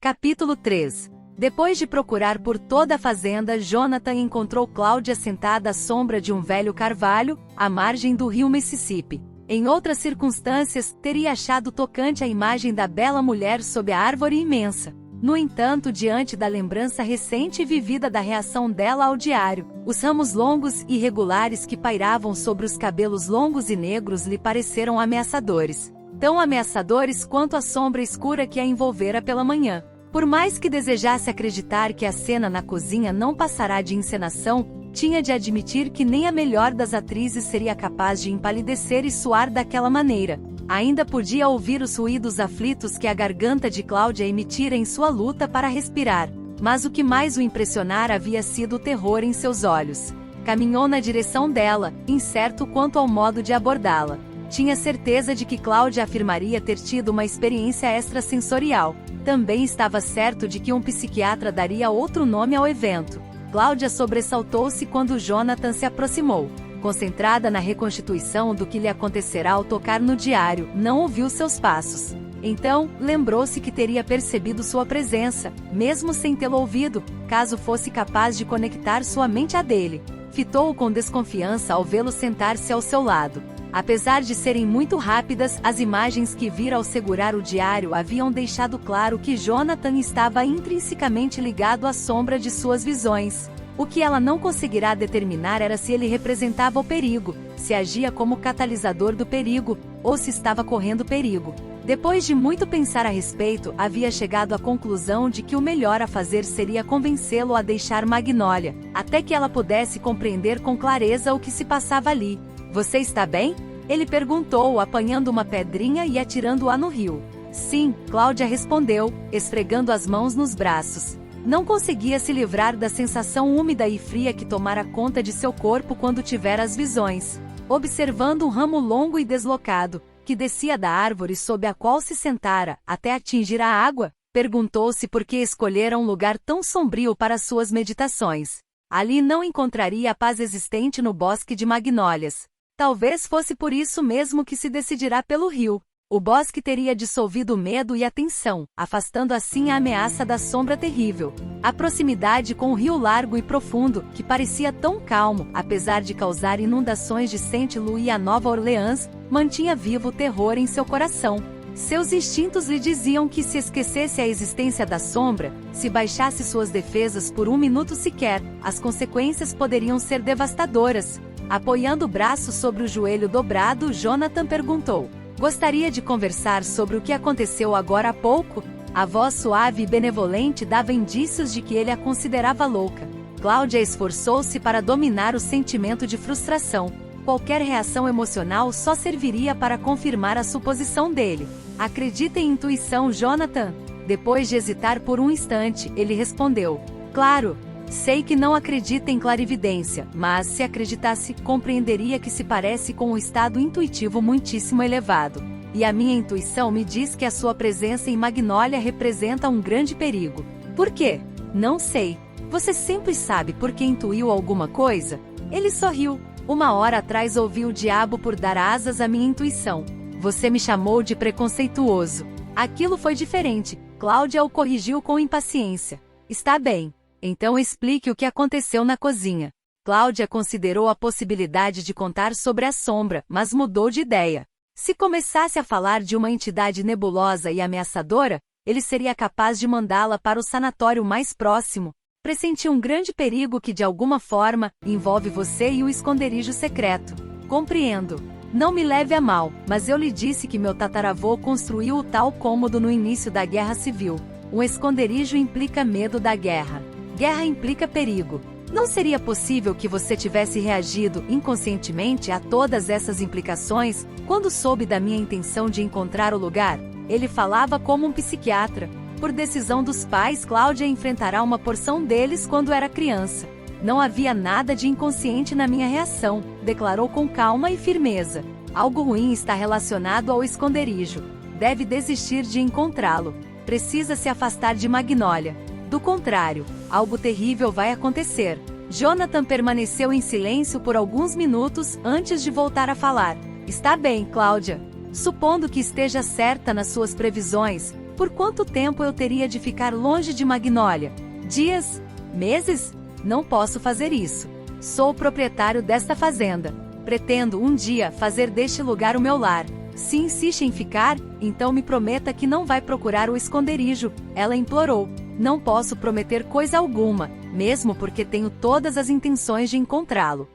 Capítulo 3. Depois de procurar por toda a fazenda, Jonathan encontrou Cláudia sentada à sombra de um velho carvalho, à margem do rio Mississippi. Em outras circunstâncias, teria achado tocante a imagem da bela mulher sob a árvore imensa. No entanto, diante da lembrança recente e vivida da reação dela ao diário, os ramos longos e irregulares que pairavam sobre os cabelos longos e negros lhe pareceram ameaçadores. Tão ameaçadores quanto a sombra escura que a envolvera pela manhã. Por mais que desejasse acreditar que a cena na cozinha não passará de encenação, tinha de admitir que nem a melhor das atrizes seria capaz de empalidecer e suar daquela maneira. Ainda podia ouvir os ruídos aflitos que a garganta de Cláudia emitira em sua luta para respirar, mas o que mais o impressionara havia sido o terror em seus olhos. Caminhou na direção dela, incerto quanto ao modo de abordá-la. Tinha certeza de que Cláudia afirmaria ter tido uma experiência extrasensorial. Também estava certo de que um psiquiatra daria outro nome ao evento. Cláudia sobressaltou-se quando Jonathan se aproximou. Concentrada na reconstituição do que lhe acontecerá ao tocar no diário, não ouviu seus passos. Então, lembrou-se que teria percebido sua presença, mesmo sem tê-lo ouvido, caso fosse capaz de conectar sua mente à dele. Fitou-o com desconfiança ao vê-lo sentar-se ao seu lado. Apesar de serem muito rápidas, as imagens que vira ao segurar o diário haviam deixado claro que Jonathan estava intrinsecamente ligado à sombra de suas visões. O que ela não conseguirá determinar era se ele representava o perigo, se agia como catalisador do perigo, ou se estava correndo perigo. Depois de muito pensar a respeito, havia chegado à conclusão de que o melhor a fazer seria convencê-lo a deixar Magnólia, até que ela pudesse compreender com clareza o que se passava ali. "Você está bem?" ele perguntou, apanhando uma pedrinha e atirando-a no rio. "Sim", Cláudia respondeu, esfregando as mãos nos braços. Não conseguia se livrar da sensação úmida e fria que tomara conta de seu corpo quando tivera as visões. Observando um ramo longo e deslocado, que descia da árvore sob a qual se sentara, até atingir a água, perguntou-se por que escolhera um lugar tão sombrio para suas meditações. Ali não encontraria a paz existente no bosque de magnólias. Talvez fosse por isso mesmo que se decidirá pelo rio. O bosque teria dissolvido o medo e a tensão, afastando assim a ameaça da sombra terrível. A proximidade com o rio largo e profundo, que parecia tão calmo, apesar de causar inundações de Saint-Louis e a Nova Orleans, mantinha vivo o terror em seu coração. Seus instintos lhe diziam que se esquecesse a existência da sombra, se baixasse suas defesas por um minuto sequer, as consequências poderiam ser devastadoras. Apoiando o braço sobre o joelho dobrado, Jonathan perguntou: "Gostaria de conversar sobre o que aconteceu agora há pouco?" A voz suave e benevolente dava indícios de que ele a considerava louca. Cláudia esforçou-se para dominar o sentimento de frustração. Qualquer reação emocional só serviria para confirmar a suposição dele. "Acredita em intuição, Jonathan?" Depois de hesitar por um instante, ele respondeu: "Claro. Sei que não acredita em clarividência, mas se acreditasse, compreenderia que se parece com um estado intuitivo muitíssimo elevado. E a minha intuição me diz que a sua presença em Magnólia representa um grande perigo." "Por quê?" "Não sei. Você sempre sabe por que intuiu alguma coisa?" Ele sorriu. "Uma hora atrás ouvi o diabo por dar asas à minha intuição. Você me chamou de preconceituoso." Aquilo foi diferente. Cláudia o corrigiu com impaciência. "Está bem. Então explique o que aconteceu na cozinha." Cláudia considerou a possibilidade de contar sobre a sombra, mas mudou de ideia. Se começasse a falar de uma entidade nebulosa e ameaçadora, ele seria capaz de mandá-la para o sanatório mais próximo. "Pressenti um grande perigo que de alguma forma envolve você e o esconderijo secreto." "Compreendo. Não me leve a mal, mas eu lhe disse que meu tataravô construiu o tal cômodo no início da Guerra Civil. Um esconderijo implica medo da guerra. Guerra implica perigo. Não seria possível que você tivesse reagido inconscientemente a todas essas implicações, quando soube da minha intenção de encontrar o lugar?" Ele falava como um psiquiatra. Por decisão dos pais, Cláudia enfrentará uma porção deles quando era criança. "Não havia nada de inconsciente na minha reação", declarou com calma e firmeza. "Algo ruim está relacionado ao esconderijo. Deve desistir de encontrá-lo. Precisa se afastar de Magnólia. Do contrário, algo terrível vai acontecer." Jonathan permaneceu em silêncio por alguns minutos antes de voltar a falar. "Está bem, Cláudia. Supondo que esteja certa nas suas previsões, Por quanto tempo eu teria de ficar longe de Magnólia? Dias? Meses? Não posso fazer isso. Sou o proprietário desta fazenda. Pretendo um dia fazer deste lugar o meu lar. Se insiste em ficar, então me prometa que não vai procurar o esconderijo, ela implorou. Não posso prometer coisa alguma, mesmo porque tenho todas as intenções de encontrá-lo.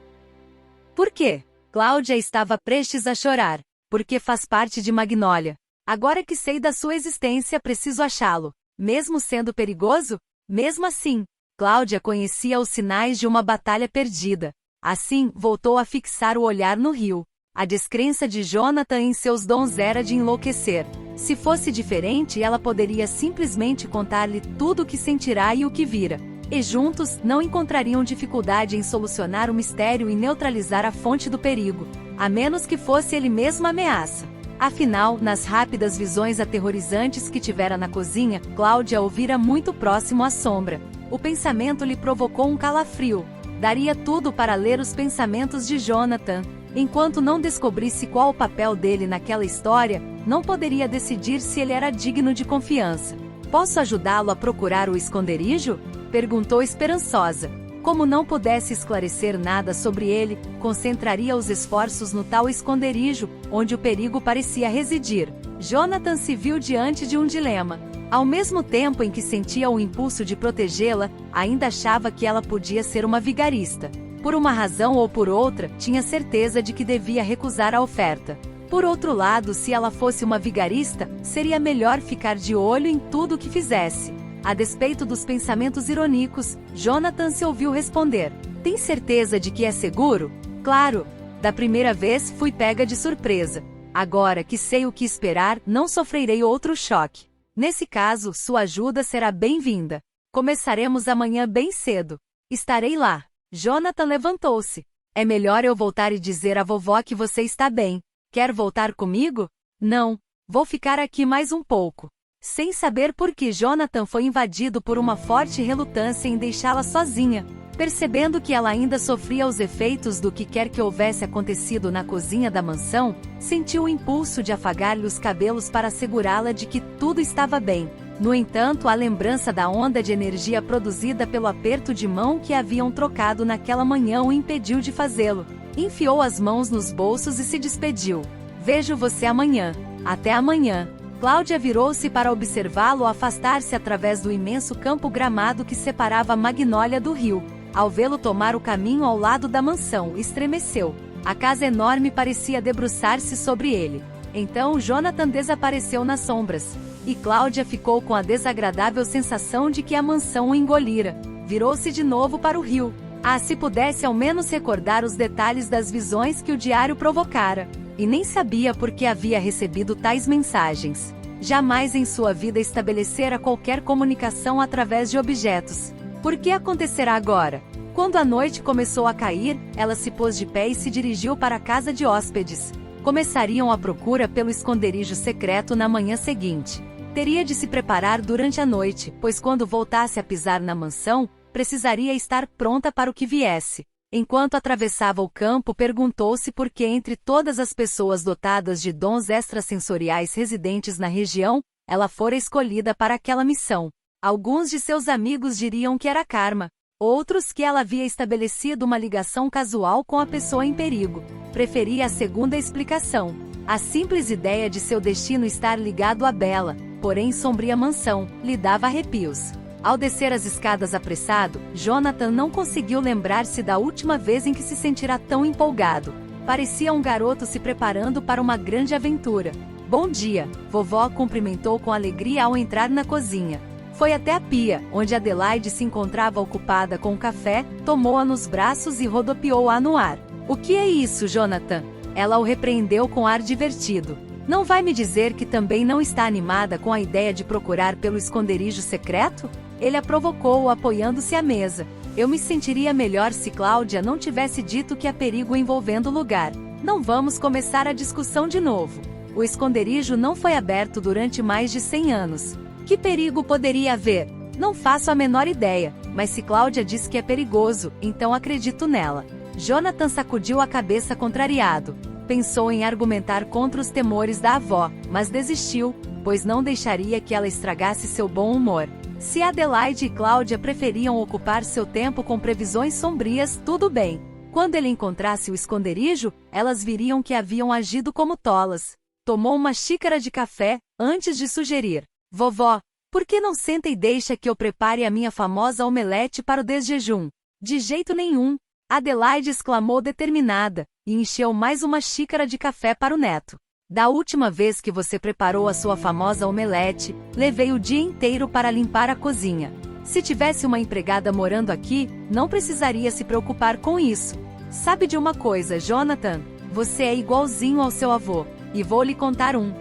Por quê? Cláudia estava prestes a chorar. Porque faz parte de Magnólia. Agora que sei da sua existência, preciso achá-lo. Mesmo sendo perigoso? Mesmo assim, Cláudia conhecia os sinais de uma batalha perdida. Assim, voltou a fixar o olhar no rio. A descrença de Jonathan em seus dons era de enlouquecer. Se fosse diferente, ela poderia simplesmente contar-lhe tudo o que sentirá e o que vira. E juntos, não encontrariam dificuldade em solucionar o mistério e neutralizar a fonte do perigo. A menos que fosse ele mesmo a ameaça. Afinal, nas rápidas visões aterrorizantes que tivera na cozinha, Cláudia ouvira muito próximo à sombra. O pensamento lhe provocou um calafrio. Daria tudo para ler os pensamentos de Jonathan. Enquanto não descobrisse qual o papel dele naquela história, não poderia decidir se ele era digno de confiança. Posso ajudá-lo a procurar o esconderijo? Perguntou esperançosa. Como não pudesse esclarecer nada sobre ele, concentraria os esforços no tal esconderijo, onde o perigo parecia residir. Jonathan se viu diante de um dilema. Ao mesmo tempo em que sentia o impulso de protegê-la, ainda achava que ela podia ser uma vigarista. Por uma razão ou por outra, tinha certeza de que devia recusar a oferta. Por outro lado, se ela fosse uma vigarista, seria melhor ficar de olho em tudo o que fizesse. A despeito dos pensamentos irônicos, Jonathan se ouviu responder. Tem certeza de que é seguro? Claro. Da primeira vez, fui pega de surpresa. Agora que sei o que esperar, não sofrerei outro choque. Nesse caso, sua ajuda será bem-vinda. Começaremos amanhã bem cedo. Estarei lá. Jonathan levantou-se. É melhor eu voltar e dizer à vovó que você está bem. Quer voltar comigo? Não. Vou ficar aqui mais um pouco. Sem saber por que Jonathan foi invadido por uma forte relutância em deixá-la sozinha. Percebendo que ela ainda sofria os efeitos do que quer que houvesse acontecido na cozinha da mansão, sentiu o impulso de afagar-lhe os cabelos para assegurá-la de que tudo estava bem. No entanto, a lembrança da onda de energia produzida pelo aperto de mão que haviam trocado naquela manhã o impediu de fazê-lo. Enfiou as mãos nos bolsos e se despediu. Vejo você amanhã. Até amanhã. Cláudia virou-se para observá-lo afastar-se através do imenso campo gramado que separava Magnólia do rio. Ao vê-lo tomar o caminho ao lado da mansão, estremeceu. A casa enorme parecia debruçar-se sobre ele. Então Jonathan desapareceu nas sombras. E Cláudia ficou com a desagradável sensação de que a mansão o engolira. Virou-se de novo para o rio. Ah, se pudesse ao menos recordar os detalhes das visões que o diário provocara. E nem sabia por que havia recebido tais mensagens. Jamais em sua vida estabelecera qualquer comunicação através de objetos. Por que acontecerá agora? Quando a noite começou a cair, ela se pôs de pé e se dirigiu para a casa de hóspedes. Começariam a procura pelo esconderijo secreto na manhã seguinte. Teria de se preparar durante a noite, pois quando voltasse a pisar na mansão, precisaria estar pronta para o que viesse. Enquanto atravessava o campo, perguntou-se por que entre todas as pessoas dotadas de dons extrasensoriais residentes na região, ela fora escolhida para aquela missão. Alguns de seus amigos diriam que era karma, outros que ela havia estabelecido uma ligação casual com a pessoa em perigo. Preferia a segunda explicação. A simples ideia de seu destino estar ligado à bela, porém sombria mansão, lhe dava arrepios. Ao descer as escadas apressado, Jonathan não conseguiu lembrar-se da última vez em que se sentira tão empolgado. Parecia um garoto se preparando para uma grande aventura. Bom dia, vovó cumprimentou com alegria ao entrar na cozinha. Foi até a pia, onde Adelaide se encontrava ocupada com o café, tomou-a nos braços e rodopiou-a no ar. O que é isso, Jonathan? Ela o repreendeu com ar divertido. Não vai me dizer que também não está animada com a ideia de procurar pelo esconderijo secreto? Ele a provocou, apoiando-se à mesa. Eu me sentiria melhor se Cláudia não tivesse dito que há perigo envolvendo o lugar. Não vamos começar a discussão de novo. O esconderijo não foi aberto durante mais de 100 anos. Que perigo poderia haver? Não faço a menor ideia, mas se Cláudia diz que é perigoso, então acredito nela. Jonathan sacudiu a cabeça contrariado. Pensou em argumentar contra os temores da avó, mas desistiu. pois não deixaria que ela estragasse seu bom humor. Se Adelaide e Cláudia preferiam ocupar seu tempo com previsões sombrias, tudo bem. Quando ele encontrasse o esconderijo, elas viriam que haviam agido como tolas. Tomou uma xícara de café, antes de sugerir: vovó, por que não senta e deixa que eu prepare a minha famosa omelete para o desjejum? De jeito nenhum, Adelaide exclamou determinada, e encheu mais uma xícara de café para o neto. Da última vez que você preparou a sua famosa omelete, levei o dia inteiro para limpar a cozinha. Se tivesse uma empregada morando aqui, não precisaria se preocupar com isso. Sabe de uma coisa, Jonathan? Você é igualzinho ao seu avô, e vou lhe contar um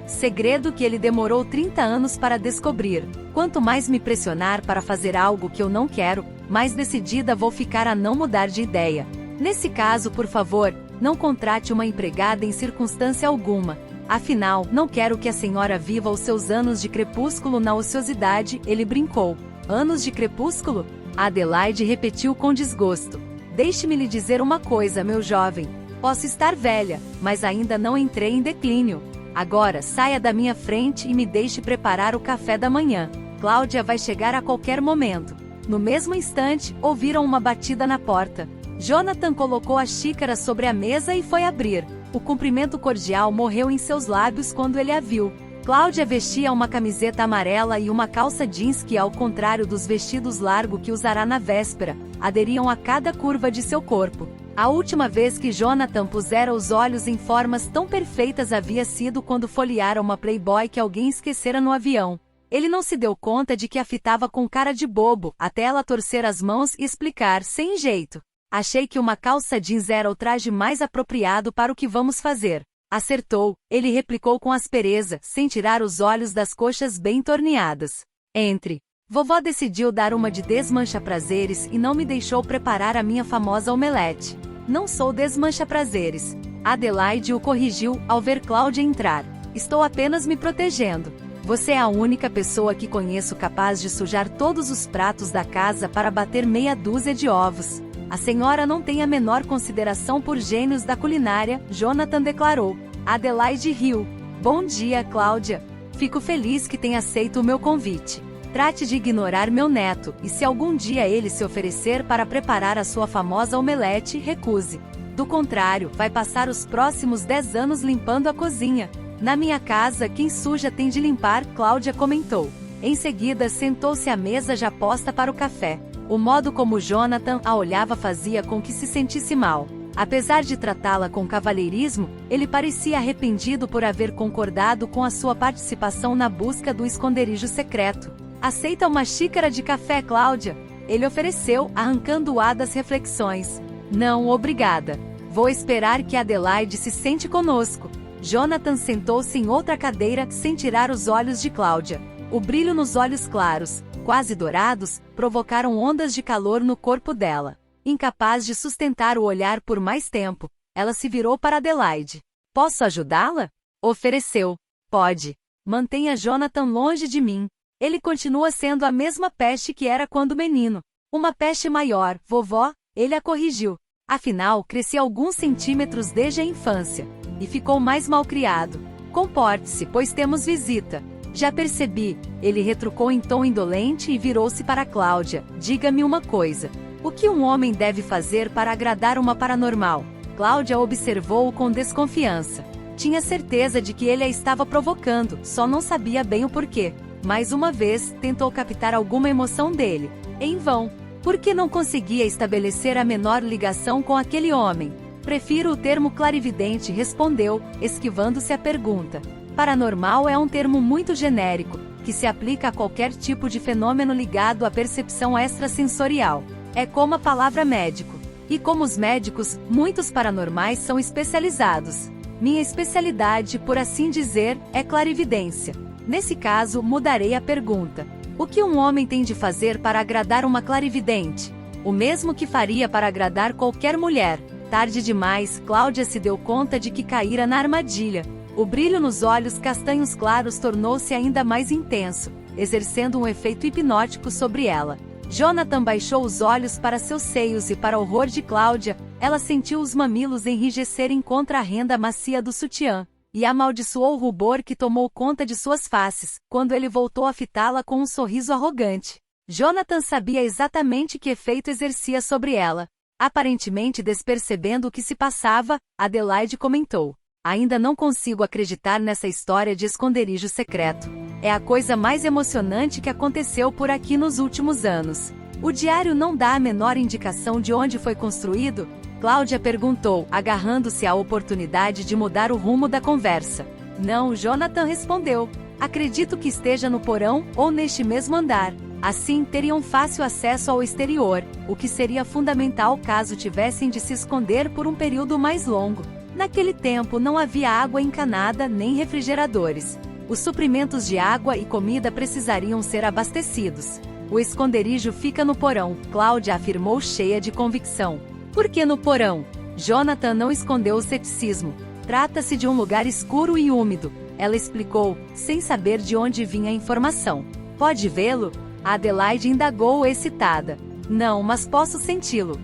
segredo que ele demorou 30 anos para descobrir. Quanto mais me pressionar para fazer algo que eu não quero, mais decidida vou ficar a não mudar de ideia. Nesse caso, por favor, não contrate uma empregada em circunstância alguma. Afinal, não quero que a senhora viva os seus anos de crepúsculo na ociosidade, ele brincou. Anos de crepúsculo? Adelaide repetiu com desgosto. Deixe-me lhe dizer uma coisa, meu jovem. Posso estar velha, mas ainda não entrei em declínio. Agora saia da minha frente e me deixe preparar o café da manhã. Cláudia vai chegar a qualquer momento. No mesmo instante, ouviram uma batida na porta. Jonathan colocou a xícara sobre a mesa e foi abrir. O cumprimento cordial morreu em seus lábios quando ele a viu. Cláudia vestia uma camiseta amarela e uma calça jeans que, ao contrário dos vestidos largos que usará na véspera, aderiam a cada curva de seu corpo. A última vez que Jonathan pusera os olhos em formas tão perfeitas havia sido quando folheara uma Playboy que alguém esquecera no avião. Ele não se deu conta de que a fitava com cara de bobo, até ela torcer as mãos e explicar, sem jeito. Achei que uma calça jeans era o traje mais apropriado para o que vamos fazer. Acertou, ele replicou com aspereza, sem tirar os olhos das coxas bem torneadas. Entre. Vovó decidiu dar uma de desmancha-prazeres e não me deixou preparar a minha famosa omelete. Não sou desmancha-prazeres. Adelaide o corrigiu ao ver Cláudia entrar. Estou apenas me protegendo. Você é a única pessoa que conheço capaz de sujar todos os pratos da casa para bater meia dúzia de ovos. A senhora não tem a menor consideração por gênios da culinária, Jonathan declarou. Adelaide riu. Bom dia, Cláudia. Fico feliz que tenha aceito o meu convite. Trate de ignorar meu neto, e se algum dia ele se oferecer para preparar a sua famosa omelete, recuse. Do contrário, vai passar os próximos 10 anos limpando a cozinha. Na minha casa, quem suja tem de limpar, Cláudia comentou. Em seguida, sentou-se à mesa já posta para o café. O modo como Jonathan a olhava fazia com que se sentisse mal. Apesar de tratá-la com cavalheirismo, ele parecia arrependido por haver concordado com a sua participação na busca do esconderijo secreto. Aceita uma xícara de café, Cláudia? Ele ofereceu, arrancando-a das reflexões. Não, obrigada. Vou esperar que Adelaide se sente conosco. Jonathan sentou-se em outra cadeira, sem tirar os olhos de Cláudia. O brilho nos olhos claros, quase dourados, provocaram ondas de calor no corpo dela. Incapaz de sustentar o olhar por mais tempo, ela se virou para Adelaide. Posso ajudá-la? Ofereceu. Pode. Mantenha Jonathan longe de mim. Ele continua sendo a mesma peste que era quando menino. Uma peste maior, vovó, ele a corrigiu. Afinal, cresci alguns centímetros desde a infância. E ficou mais malcriado. Comporte-se, pois temos visita. Já percebi, ele retrucou em tom indolente e virou-se para Cláudia. Diga-me uma coisa. O que um homem deve fazer para agradar uma paranormal? Cláudia observou-o com desconfiança. Tinha certeza de que ele a estava provocando, só não sabia bem o porquê. Mais uma vez, tentou captar alguma emoção dele. Em vão. Por que não conseguia estabelecer a menor ligação com aquele homem? Prefiro o termo clarividente, respondeu, esquivando-se a pergunta. Paranormal é um termo muito genérico, que se aplica a qualquer tipo de fenômeno ligado à percepção extrasensorial. É como a palavra médico. E como os médicos, muitos paranormais são especializados. Minha especialidade, por assim dizer, é clarividência. Nesse caso, mudarei a pergunta. O que um homem tem de fazer para agradar uma clarividente? O mesmo que faria para agradar qualquer mulher. Tarde demais, Cláudia se deu conta de que caíra na armadilha. O brilho nos olhos castanhos claros tornou-se ainda mais intenso, exercendo um efeito hipnótico sobre ela. Jonathan baixou os olhos para seus seios e, para o horror de Cláudia, ela sentiu os mamilos enrijecerem contra a renda macia do sutiã. e amaldiçoou o rubor que tomou conta de suas faces, quando ele voltou a fitá-la com um sorriso arrogante. Jonathan sabia exatamente que efeito exercia sobre ela. Aparentemente despercebendo o que se passava, Adelaide comentou: "Ainda não consigo acreditar nessa história de esconderijo secreto. É a coisa mais emocionante que aconteceu por aqui nos últimos anos." "O diário não dá a menor indicação de onde foi construído?" Cláudia perguntou, agarrando-se à oportunidade de mudar o rumo da conversa. "Não", Jonathan respondeu. "Acredito que esteja no porão, ou neste mesmo andar. Assim teriam fácil acesso ao exterior, o que seria fundamental caso tivessem de se esconder por um período mais longo. Naquele tempo não havia água encanada nem refrigeradores. Os suprimentos de água e comida precisariam ser abastecidos. O esconderijo fica no porão", Cláudia afirmou cheia de convicção. "Por que no porão?" Jonathan não escondeu o ceticismo. "Trata-se de um lugar escuro e úmido", ela explicou, sem saber de onde vinha a informação. "Pode vê-lo?" Adelaide indagou excitada. "Não, mas posso senti-lo."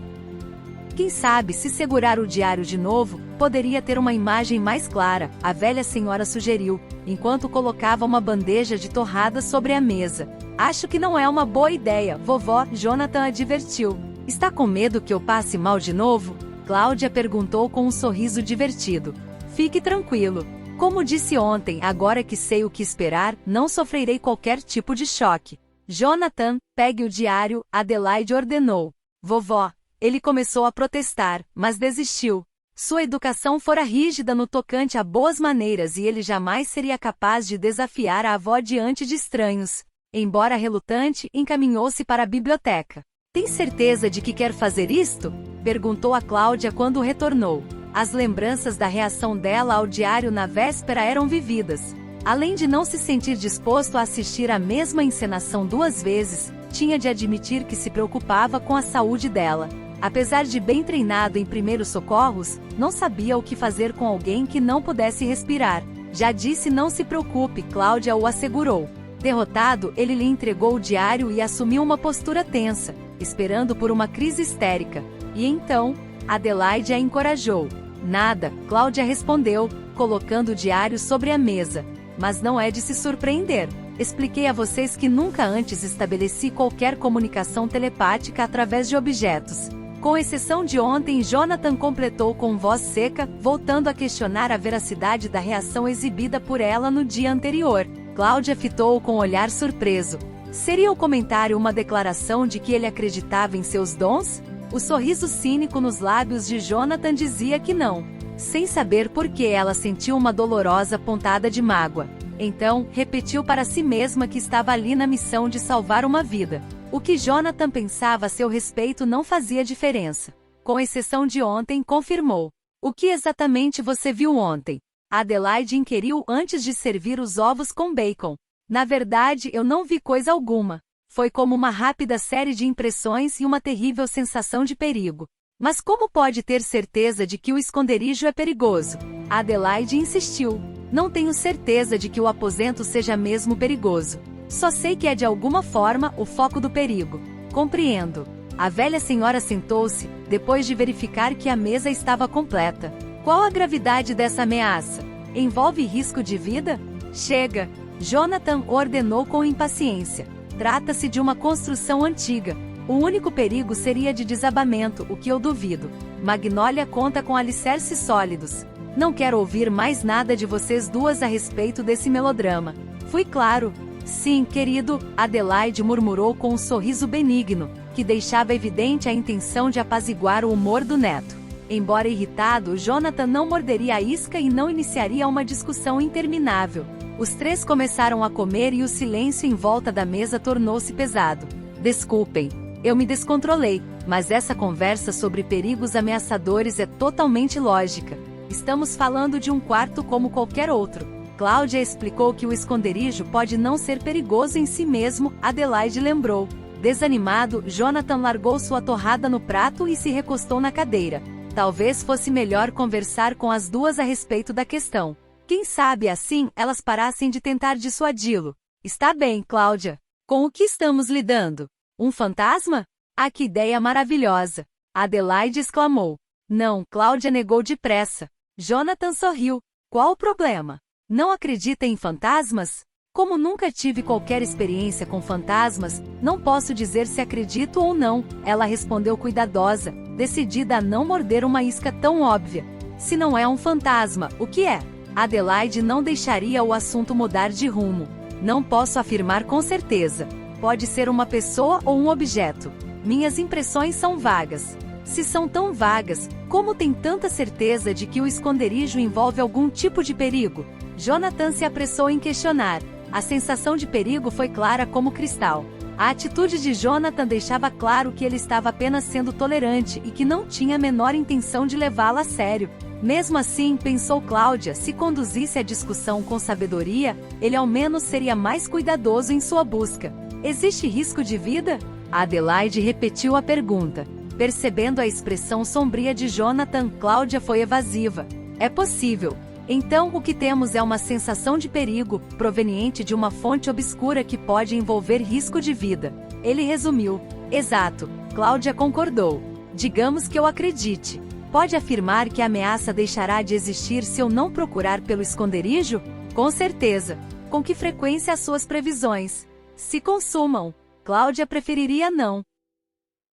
"Quem sabe se segurar o diário de novo, poderia ter uma imagem mais clara", a velha senhora sugeriu, enquanto colocava uma bandeja de torradas sobre a mesa. "Acho que não é uma boa ideia, vovó", Jonathan advertiu. "Está com medo que eu passe mal de novo?" Cláudia perguntou com um sorriso divertido. "Fique tranquilo. Como disse ontem, agora que sei o que esperar, não sofrerei qualquer tipo de choque." "Jonathan, pegue o diário", Adelaide ordenou. "Vovó." Ele começou a protestar, mas desistiu. Sua educação fora rígida no tocante a boas maneiras e ele jamais seria capaz de desafiar a avó diante de estranhos. Embora relutante, encaminhou-se para a biblioteca. "Tem certeza de que quer fazer isto?" perguntou a Cláudia quando retornou. As lembranças da reação dela ao diário na véspera eram vividas. Além de não se sentir disposto a assistir à mesma encenação 2 vezes, tinha de admitir que se preocupava com a saúde dela. Apesar de bem treinado em primeiros socorros, não sabia o que fazer com alguém que não pudesse respirar. "Já disse, não se preocupe", Cláudia o assegurou. Derrotado, ele lhe entregou o diário e assumiu uma postura tensa, esperando por uma crise histérica. E então, Adelaide a encorajou. "Nada", Cláudia respondeu, colocando o diário sobre a mesa. "Mas não é de se surpreender. Expliquei a vocês que nunca antes estabeleci qualquer comunicação telepática através de objetos." Com exceção de ontem, Jonathan completou com voz seca, voltando a questionar a veracidade da reação exibida por ela no dia anterior. Cláudia fitou-o com um olhar surpreso. Seria o comentário uma declaração de que ele acreditava em seus dons? O sorriso cínico nos lábios de Jonathan dizia que não. Sem saber por que ela sentiu uma dolorosa pontada de mágoa. Então, repetiu para si mesma que estava ali na missão de salvar uma vida. O que Jonathan pensava a seu respeito não fazia diferença. Com exceção de ontem, confirmou. "O que exatamente você viu ontem?" Adelaide inquiriu antes de servir os ovos com bacon. "Na verdade, eu não vi coisa alguma. Foi como uma rápida série de impressões e uma terrível sensação de perigo." "Mas como pode ter certeza de que o esconderijo é perigoso?" Adelaide insistiu. "Não tenho certeza de que o aposento seja mesmo perigoso. Só sei que é de alguma forma o foco do perigo." "Compreendo." A velha senhora sentou-se, depois de verificar que a mesa estava completa. "Qual a gravidade dessa ameaça? Envolve risco de vida?" "Chega!" Jonathan ordenou com impaciência. "Trata-se de uma construção antiga. O único perigo seria de desabamento, o que eu duvido. Magnolia conta com alicerces sólidos. Não quero ouvir mais nada de vocês duas a respeito desse melodrama." "Fui claro." "Sim, querido", Adelaide murmurou com um sorriso benigno, que deixava evidente a intenção de apaziguar o humor do neto. Embora irritado, Jonathan não morderia a isca e não iniciaria uma discussão interminável. Os três começaram a comer e o silêncio em volta da mesa tornou-se pesado. "Desculpem, eu me descontrolei, mas essa conversa sobre perigos ameaçadores é totalmente lógica. Estamos falando de um quarto como qualquer outro." Cláudia explicou que o esconderijo pode não ser perigoso em si mesmo, Adelaide lembrou. Desanimado, Jonathan largou sua torrada no prato e se recostou na cadeira. Talvez fosse melhor conversar com as duas a respeito da questão. Quem sabe assim elas parassem de tentar dissuadi-lo. "Está bem, Cláudia. Com o que estamos lidando? Um fantasma? Ah, que ideia maravilhosa!" Adelaide exclamou. "Não", Cláudia negou depressa. Jonathan sorriu. Qual o problema? Não acredita em fantasmas? Como nunca tive qualquer experiência com fantasmas, não posso dizer se acredito ou não, ela respondeu cuidadosa, decidida a não morder uma isca tão óbvia. Se não é um fantasma, o que é? Adelaide não deixaria o assunto mudar de rumo. Não posso afirmar com certeza. Pode ser uma pessoa ou um objeto. Minhas impressões são vagas. Se são tão vagas, como tem tanta certeza de que o esconderijo envolve algum tipo de perigo? Jonathan se apressou em questionar. A sensação de perigo foi clara como cristal. A atitude de Jonathan deixava claro que ele estava apenas sendo tolerante e que não tinha a menor intenção de levá-la a sério. Mesmo assim, pensou Cláudia, se conduzisse a discussão com sabedoria, ele ao menos seria mais cuidadoso em sua busca. Existe risco de vida? Adelaide repetiu a pergunta. Percebendo a expressão sombria de Jonathan, Cláudia foi evasiva. É possível. Então, o que temos é uma sensação de perigo, proveniente de uma fonte obscura que pode envolver risco de vida. Ele resumiu. Exato. Cláudia concordou. Digamos que eu acredite. Pode afirmar que a ameaça deixará de existir se eu não procurar pelo esconderijo? Com certeza. Com que frequência as suas previsões se consumam? Cláudia preferiria não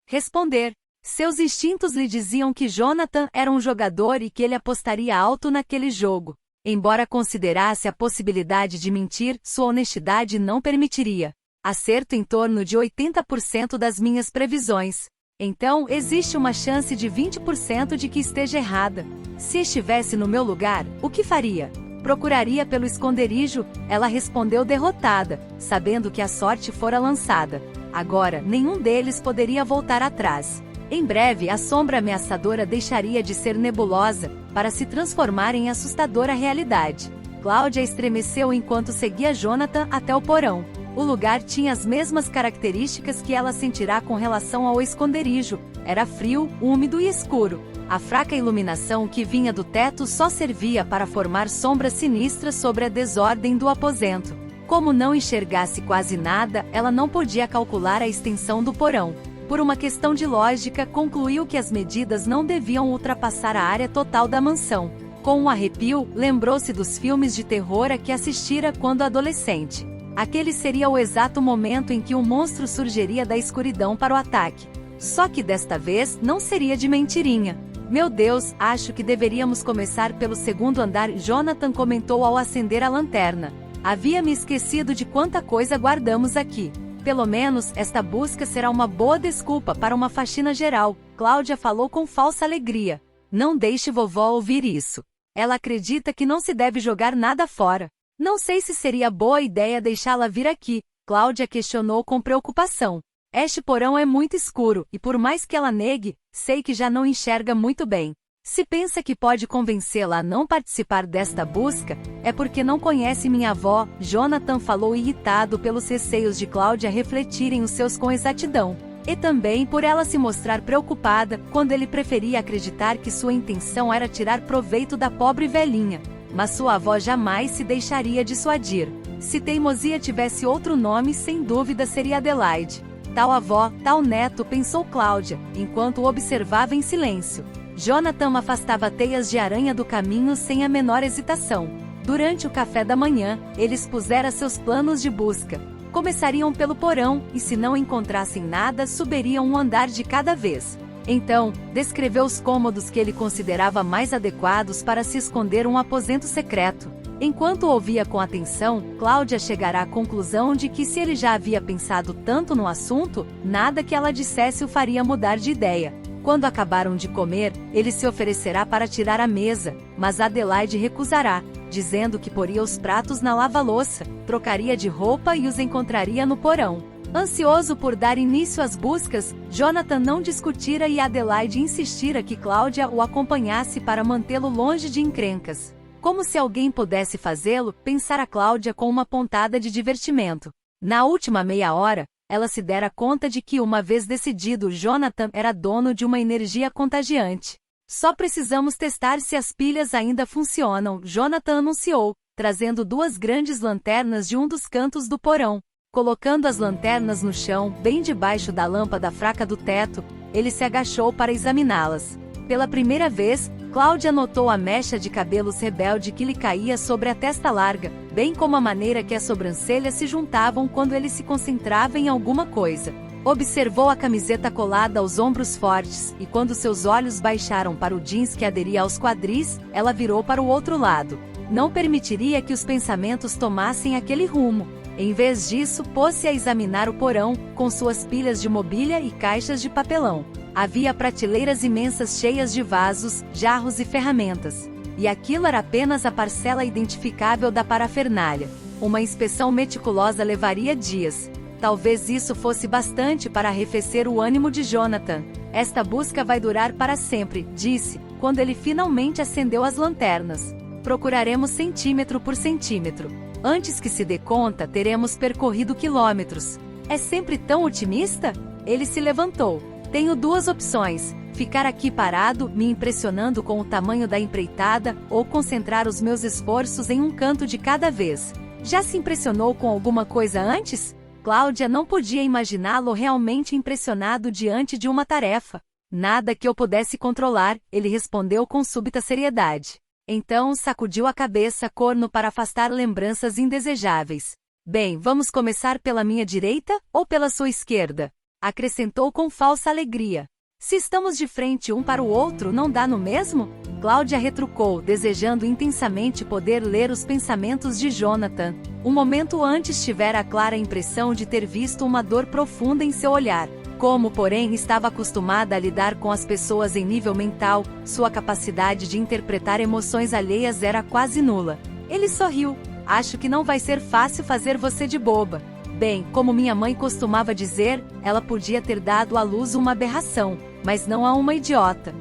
responder. Seus instintos lhe diziam que Jonathan era um jogador e que ele apostaria alto naquele jogo. Embora considerasse a possibilidade de mentir, sua honestidade não permitiria. Acerto em torno de 80% das minhas previsões. Então, existe uma chance de 20% de que esteja errada. Se estivesse no meu lugar, o que faria? Procuraria pelo esconderijo, ela respondeu derrotada, sabendo que a sorte fora lançada. Agora, nenhum deles poderia voltar atrás. Em breve, a sombra ameaçadora deixaria de ser nebulosa, para se transformar em assustadora realidade. Cláudia estremeceu enquanto seguia Jonathan até o porão. O lugar tinha as mesmas características que ela sentirá com relação ao esconderijo. Era frio, úmido e escuro. A fraca iluminação que vinha do teto só servia para formar sombras sinistras sobre a desordem do aposento. Como não enxergasse quase nada, ela não podia calcular a extensão do porão. Por uma questão de lógica, concluiu que as medidas não deviam ultrapassar a área total da mansão. Com um arrepio, lembrou-se dos filmes de terror a que assistira quando adolescente. Aquele seria o exato momento em que o monstro surgiria da escuridão para o ataque. Só que desta vez, não seria de mentirinha. Meu Deus, acho que deveríamos começar pelo segundo andar, Jonathan comentou ao acender a lanterna. Havia me esquecido de quanta coisa guardamos aqui. Pelo menos, esta busca será uma boa desculpa para uma faxina geral, Cláudia falou com falsa alegria. Não deixe vovó ouvir isso. Ela acredita que não se deve jogar nada fora. Não sei se seria boa ideia deixá-la vir aqui, Cláudia questionou com preocupação. Este porão é muito escuro, e por mais que ela negue, sei que já não enxerga muito bem. Se pensa que pode convencê-la a não participar desta busca, é porque não conhece minha avó, Jonathan falou irritado pelos receios de Cláudia refletirem os seus com exatidão. E também por ela se mostrar preocupada, quando ele preferia acreditar que sua intenção era tirar proveito da pobre velhinha. Mas sua avó jamais se deixaria dissuadir. Se teimosia tivesse outro nome, sem dúvida seria Adelaide. Tal avó, tal neto, pensou Cláudia, enquanto o observava em silêncio. Jonathan afastava teias de aranha do caminho sem a menor hesitação. Durante o café da manhã, ele expusera seus planos de busca. Começariam pelo porão, e se não encontrassem nada, subiriam um andar de cada vez. Então, descreveu os cômodos que ele considerava mais adequados para se esconder um aposento secreto. Enquanto ouvia com atenção, Cláudia chegará à conclusão de que se ele já havia pensado tanto no assunto, nada que ela dissesse o faria mudar de ideia. Quando acabaram de comer, ele se oferecerá para tirar a mesa, mas Adelaide recusará, dizendo que poria os pratos na lava-louça, trocaria de roupa e os encontraria no porão. Ansioso por dar início às buscas, Jonathan não discutira e Adelaide insistira que Cláudia o acompanhasse para mantê-lo longe de encrencas. Como se alguém pudesse fazê-lo, pensara Cláudia com uma pontada de divertimento. Na última meia hora, ela se dera conta de que, uma vez decidido, Jonathan era dono de uma energia contagiante. Só precisamos testar se as pilhas ainda funcionam, Jonathan anunciou, trazendo 2 grandes lanternas de um dos cantos do porão. Colocando as lanternas no chão, bem debaixo da lâmpada fraca do teto, ele se agachou para examiná-las. Pela primeira vez, Cláudia notou a mecha de cabelos rebelde que lhe caía sobre a testa larga, bem como a maneira que as sobrancelhas se juntavam quando ele se concentrava em alguma coisa. Observou a camiseta colada aos ombros fortes, e quando seus olhos baixaram para o jeans que aderia aos quadris, ela virou para o outro lado. Não permitiria que os pensamentos tomassem aquele rumo. Em vez disso, pôs-se a examinar o porão, com suas pilhas de mobília e caixas de papelão. Havia prateleiras imensas cheias de vasos, jarros e ferramentas. E aquilo era apenas a parcela identificável da parafernália. Uma inspeção meticulosa levaria dias. Talvez isso fosse bastante para arrefecer o ânimo de Jonathan. Esta busca vai durar para sempre, disse, quando ele finalmente acendeu as lanternas. Procuraremos centímetro por centímetro. Antes que se dê conta, teremos percorrido quilômetros. É sempre tão otimista? Ele se levantou. Tenho duas opções: ficar aqui parado, me impressionando com o tamanho da empreitada, ou concentrar os meus esforços em um canto de cada vez. Já se impressionou com alguma coisa antes? Cláudia não podia imaginá-lo realmente impressionado diante de uma tarefa. Nada que eu pudesse controlar, ele respondeu com súbita seriedade. Então sacudiu a cabeça corno para afastar lembranças indesejáveis. Bem, vamos começar pela minha direita, ou pela sua esquerda? Acrescentou com falsa alegria. Se estamos de frente um para o outro, não dá no mesmo? Cláudia retrucou, desejando intensamente poder ler os pensamentos de Jonathan. Um momento antes tivera a clara impressão de ter visto uma dor profunda em seu olhar. Como, porém, estava acostumada a lidar com as pessoas em nível mental, sua capacidade de interpretar emoções alheias era quase nula. Ele sorriu. Acho que não vai ser fácil fazer você de boba. Bem, como minha mãe costumava dizer, ela podia ter dado à luz uma aberração, mas não a uma idiota.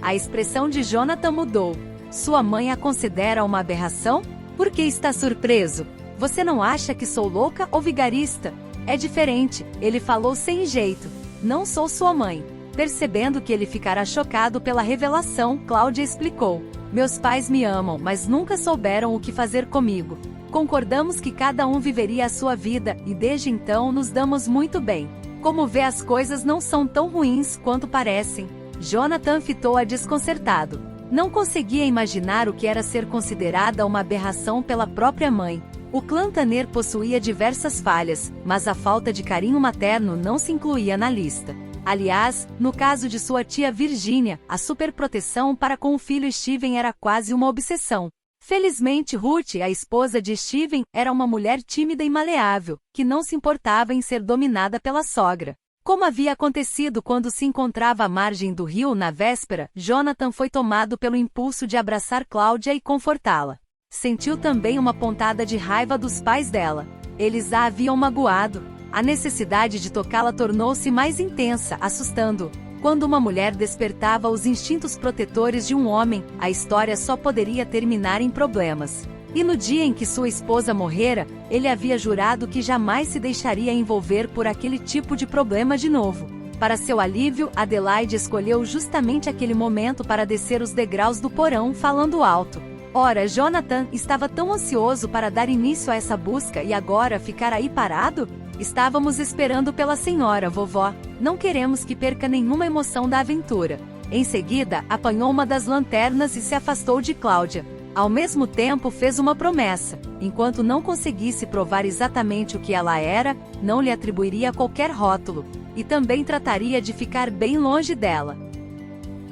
A expressão de Jonathan mudou. Sua mãe a considera uma aberração? Por que está surpreso? Você não acha que sou louca ou vigarista? É diferente, ele falou sem jeito. Não sou sua mãe. Percebendo que ele ficará chocado pela revelação, Cláudia explicou. Meus pais me amam, mas nunca souberam o que fazer comigo. Concordamos que cada um viveria a sua vida, e desde então nos damos muito bem. Como vê, as coisas não são tão ruins quanto parecem. Jonathan fitou-a desconcertado. Não conseguia imaginar o que era ser considerada uma aberração pela própria mãe. O clã Tanner possuía diversas falhas, mas a falta de carinho materno não se incluía na lista. Aliás, no caso de sua tia Virginia, a superproteção para com o filho Steven era quase uma obsessão. Felizmente Ruth, a esposa de Steven, era uma mulher tímida e maleável, que não se importava em ser dominada pela sogra. Como havia acontecido quando se encontrava à margem do rio na véspera, Jonathan foi tomado pelo impulso de abraçar Cláudia e confortá-la. Sentiu também uma pontada de raiva dos pais dela. Eles a haviam magoado. A necessidade de tocá-la tornou-se mais intensa, assustando-o. Quando uma mulher despertava os instintos protetores de um homem, a história só poderia terminar em problemas. E no dia em que sua esposa morrera, ele havia jurado que jamais se deixaria envolver por aquele tipo de problema de novo. Para seu alívio, Adelaide escolheu justamente aquele momento para descer os degraus do porão falando alto. Ora, Jonathan estava tão ansioso para dar início a essa busca e agora ficar aí parado? Estávamos esperando pela senhora, vovó. Não queremos que perca nenhuma emoção da aventura. Em seguida, apanhou uma das lanternas e se afastou de Cláudia. Ao mesmo tempo, fez uma promessa. Enquanto não conseguisse provar exatamente o que ela era, não lhe atribuiria qualquer rótulo. E também trataria de ficar bem longe dela.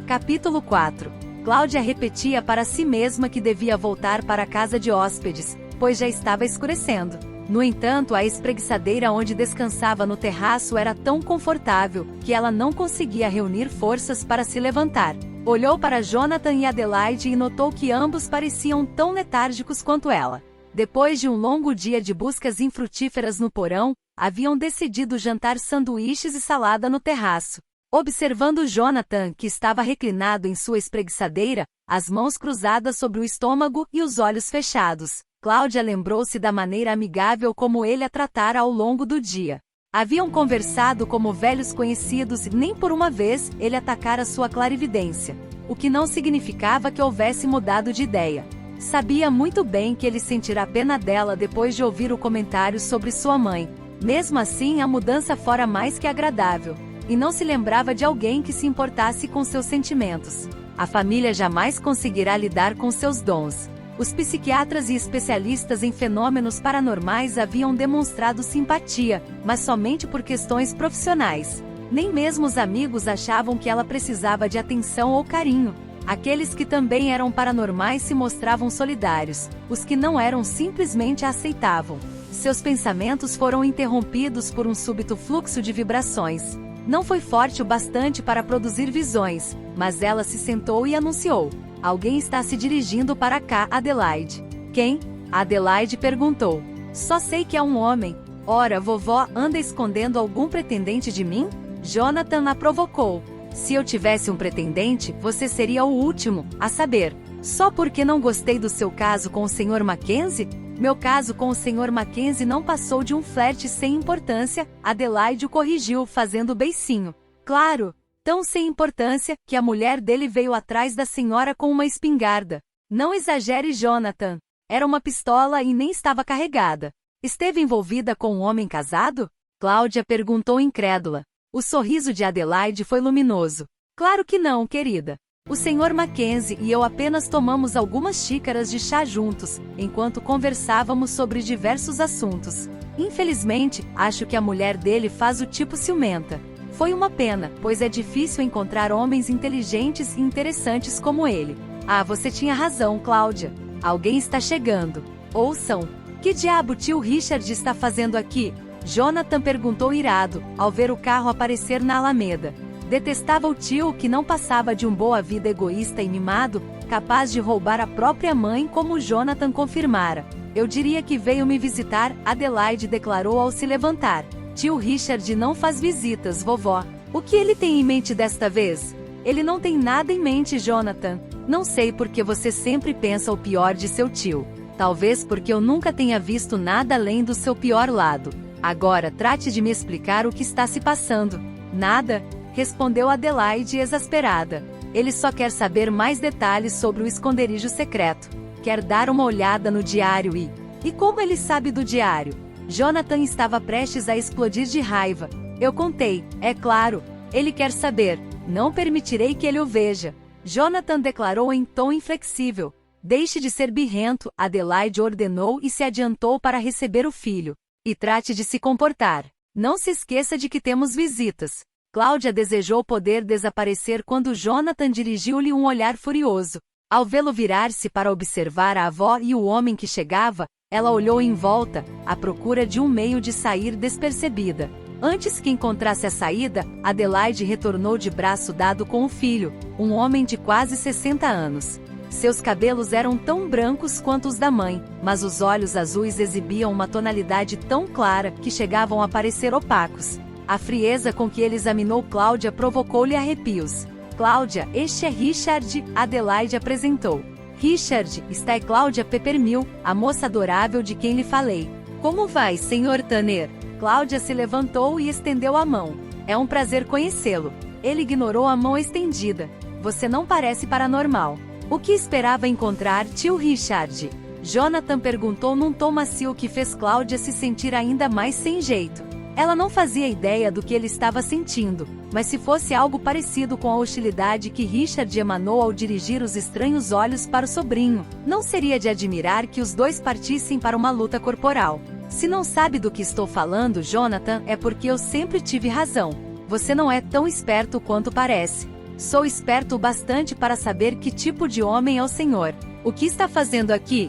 Capítulo 4. Cláudia repetia para si mesma que devia voltar para a casa de hóspedes, pois já estava escurecendo. No entanto, a espreguiçadeira onde descansava no terraço era tão confortável, que ela não conseguia reunir forças para se levantar. Olhou para Jonathan e Adelaide e notou que ambos pareciam tão letárgicos quanto ela. Depois de um longo dia de buscas infrutíferas no porão, haviam decidido jantar sanduíches e salada no terraço. Observando Jonathan, que estava reclinado em sua espreguiçadeira, as mãos cruzadas sobre o estômago e os olhos fechados, Cláudia lembrou-se da maneira amigável como ele a tratara ao longo do dia. Haviam conversado como velhos conhecidos e nem por uma vez ele atacara sua clarividência, o que não significava que houvesse mudado de ideia. Sabia muito bem que ele sentirá pena dela depois de ouvir o comentário sobre sua mãe. Mesmo assim, a mudança fora mais que agradável. e não se lembrava de alguém que se importasse com seus sentimentos. A família jamais conseguirá lidar com seus dons. Os psiquiatras e especialistas em fenômenos paranormais haviam demonstrado simpatia, mas somente por questões profissionais. Nem mesmo os amigos achavam que ela precisava de atenção ou carinho. Aqueles que também eram paranormais se mostravam solidários, os que não eram simplesmente a aceitavam. Seus pensamentos foram interrompidos por um súbito fluxo de vibrações. Não foi forte o bastante para produzir visões, mas ela se sentou e anunciou: "Alguém está se dirigindo para cá, Adelaide." "Quem?" Adelaide perguntou. "Só sei que é um homem." "Ora, vovó anda escondendo algum pretendente de mim?" Jonathan a provocou. "Se eu tivesse um pretendente, você seria o último a saber. Só porque não gostei do seu caso com o Sr. Mackenzie?" "Meu caso com o Sr. Mackenzie não passou de um flerte sem importância." Adelaide o corrigiu fazendo beicinho. "Claro, tão sem importância, que a mulher dele veio atrás da senhora com uma espingarda." "Não exagere, Jonathan. Era uma pistola e nem estava carregada." "Esteve envolvida com um homem casado?" Cláudia perguntou incrédula. O sorriso de Adelaide foi luminoso. "Claro que não, querida. O Sr. Mackenzie e eu apenas tomamos algumas xícaras de chá juntos, enquanto conversávamos sobre diversos assuntos. Infelizmente, acho que a mulher dele faz o tipo ciumenta. Foi uma pena, pois é difícil encontrar homens inteligentes e interessantes como ele." "Ah, você tinha razão, Cláudia. Alguém está chegando." "Ouçam. Que diabo tio Richard está fazendo aqui?" Jonathan perguntou irado, ao ver o carro aparecer na Alameda. Detestava o tio que não passava de um boa-vida egoísta e mimado, capaz de roubar a própria mãe, como Jonathan confirmara. "Eu diria que veio me visitar," Adelaide declarou ao se levantar. "Tio Richard não faz visitas, vovó." "O que ele tem em mente desta vez?" "Ele não tem nada em mente, Jonathan. Não sei por que você sempre pensa o pior de seu tio. Talvez porque eu nunca tenha visto nada além do seu pior lado. Agora trate de me explicar o que está se passando." "Nada," respondeu Adelaide exasperada. "Ele só quer saber mais detalhes sobre o esconderijo secreto. Quer dar uma olhada no diário e... E como ele sabe do diário?" Jonathan estava prestes a explodir de raiva. "Eu contei, é claro. Ele quer saber. Não permitirei que ele o veja." Jonathan declarou em tom inflexível. "Deixe de ser birrento," Adelaide ordenou e se adiantou para receber o filho. "E trate de se comportar. Não se esqueça de que temos visitas." Cláudia desejou poder desaparecer quando Jonathan dirigiu-lhe um olhar furioso. Ao vê-lo virar-se para observar a avó e o homem que chegava, ela olhou em volta, à procura de um meio de sair despercebida. Antes que encontrasse a saída, Adelaide retornou de braço dado com o filho, um homem de quase 60 anos. Seus cabelos eram tão brancos quanto os da mãe, mas os olhos azuis exibiam uma tonalidade tão clara que chegavam a parecer opacos. A frieza com que ele examinou Cláudia provocou-lhe arrepios. "Cláudia, este é Richard," Adelaide apresentou. "Richard, esta é Cláudia Peppermill, a moça adorável de quem lhe falei." "Como vai, Sr. Tanner?" Cláudia se levantou e estendeu a mão. "É um prazer conhecê-lo." Ele ignorou a mão estendida. "Você não parece paranormal." "O que esperava encontrar, tio Richard?" Jonathan perguntou num tom macio que fez Cláudia se sentir ainda mais sem jeito. Ela não fazia ideia do que ele estava sentindo, mas se fosse algo parecido com a hostilidade que Richard emanou ao dirigir os estranhos olhos para o sobrinho, não seria de admirar que os dois partissem para uma luta corporal. "Se não sabe do que estou falando, Jonathan, é porque eu sempre tive razão. Você não é tão esperto quanto parece." "Sou esperto o bastante para saber que tipo de homem é o senhor." "O que está fazendo aqui?"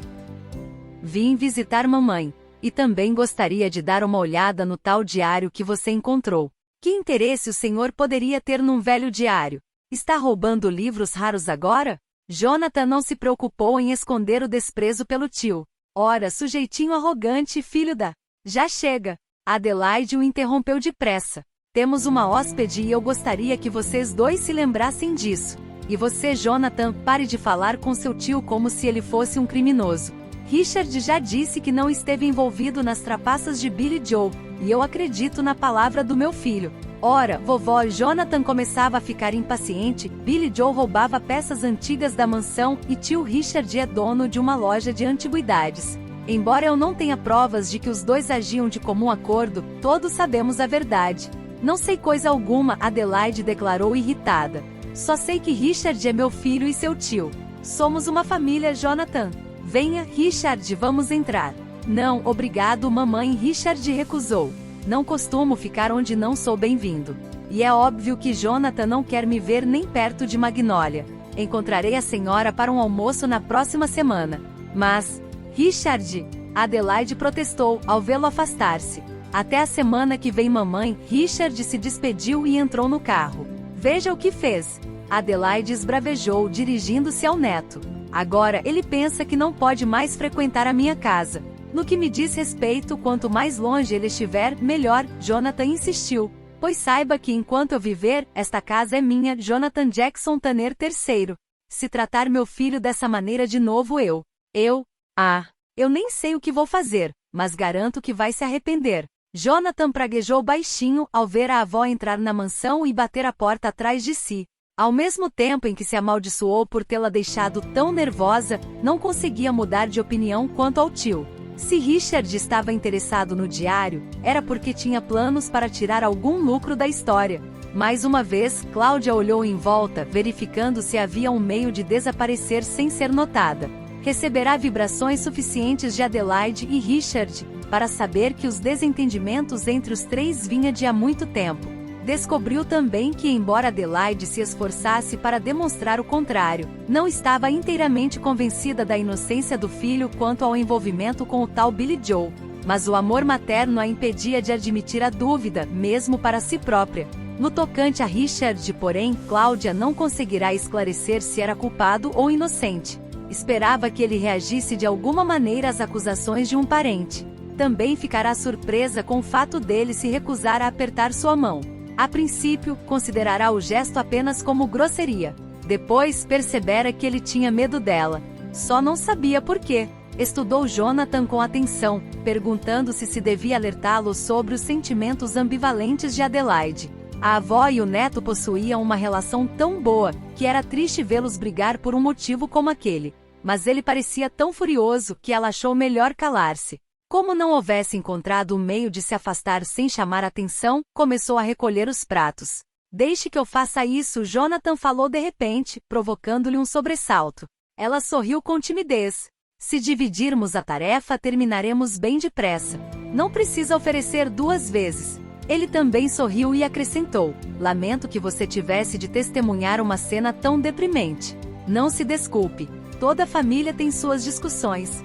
"Vim visitar mamãe. E também gostaria de dar uma olhada no tal diário que você encontrou." "Que interesse o senhor poderia ter num velho diário? Está roubando livros raros agora?" Jonathan não se preocupou em esconder o desprezo pelo tio. "Ora, sujeitinho arrogante, filho da... Já chega." Adelaide o interrompeu depressa. "Temos uma hóspede e eu gostaria que vocês dois se lembrassem disso. E você, Jonathan, pare de falar com seu tio como se ele fosse um criminoso. Richard já disse que não esteve envolvido nas trapaças de Billy Joe, e eu acredito na palavra do meu filho." "Ora, vovó," Jonathan começava a ficar impaciente, "Billy Joe roubava peças antigas da mansão e tio Richard é dono de uma loja de antiguidades. Embora eu não tenha provas de que os dois agiam de comum acordo, todos sabemos a verdade." Não sei coisa alguma, Adelaide declarou irritada. Só sei que Richard é meu filho e seu tio. Somos uma família, Jonathan. Venha, Richard, vamos entrar. Não, obrigado, mamãe, Richard recusou. Não costumo ficar onde não sou bem-vindo. E é óbvio que Jonathan não quer me ver nem perto de Magnolia. Encontrarei a senhora para um almoço na próxima semana. Mas, Richard, Adelaide protestou ao vê-lo afastar-se. Até a semana que vem, mamãe. Richard se despediu e entrou no carro. Veja o que fez. Adelaide esbravejou, dirigindo-se ao neto. Agora ele pensa que não pode mais frequentar a minha casa. No que me diz respeito, quanto mais longe ele estiver, melhor, Jonathan insistiu. Pois saiba que enquanto eu viver, esta casa é minha, Jonathan Jackson Tanner III. Se tratar meu filho dessa maneira de novo eu nem sei o que vou fazer, mas garanto que vai se arrepender. Jonathan praguejou baixinho ao ver a avó entrar na mansão e bater a porta atrás de si. Ao mesmo tempo em que se amaldiçoou por tê-la deixado tão nervosa, não conseguia mudar de opinião quanto ao tio. Se Richard estava interessado no diário, era porque tinha planos para tirar algum lucro da história. Mais uma vez, Cláudia olhou em volta, verificando se havia um meio de desaparecer sem ser notada. Receberá vibrações suficientes de Adelaide e Richard para saber que os desentendimentos entre os três vinha de há muito tempo. Descobriu também que, embora Adelaide se esforçasse para demonstrar o contrário, não estava inteiramente convencida da inocência do filho quanto ao envolvimento com o tal Billy Joe. Mas o amor materno a impedia de admitir a dúvida, mesmo para si própria. No tocante a Richard, porém, Cláudia não conseguirá esclarecer se era culpado ou inocente. Esperava que ele reagisse de alguma maneira às acusações de um parente. Também ficará surpresa com o fato dele se recusar a apertar sua mão. A princípio, considerará o gesto apenas como grosseria. Depois, percebera que ele tinha medo dela. Só não sabia por quê. Estudou Jonathan com atenção, perguntando-se se devia alertá-lo sobre os sentimentos ambivalentes de Adelaide. A avó e o neto possuíam uma relação tão boa, que era triste vê-los brigar por um motivo como aquele. Mas ele parecia tão furioso que ela achou melhor calar-se. Como não houvesse encontrado um meio de se afastar sem chamar atenção, começou a recolher os pratos. Deixe que eu faça isso, Jonathan falou de repente, provocando-lhe um sobressalto. Ela sorriu com timidez. Se dividirmos a tarefa, terminaremos bem depressa. Não precisa oferecer duas vezes. Ele também sorriu e acrescentou: lamento que você tivesse de testemunhar uma cena tão deprimente. Não se desculpe. Toda família tem suas discussões.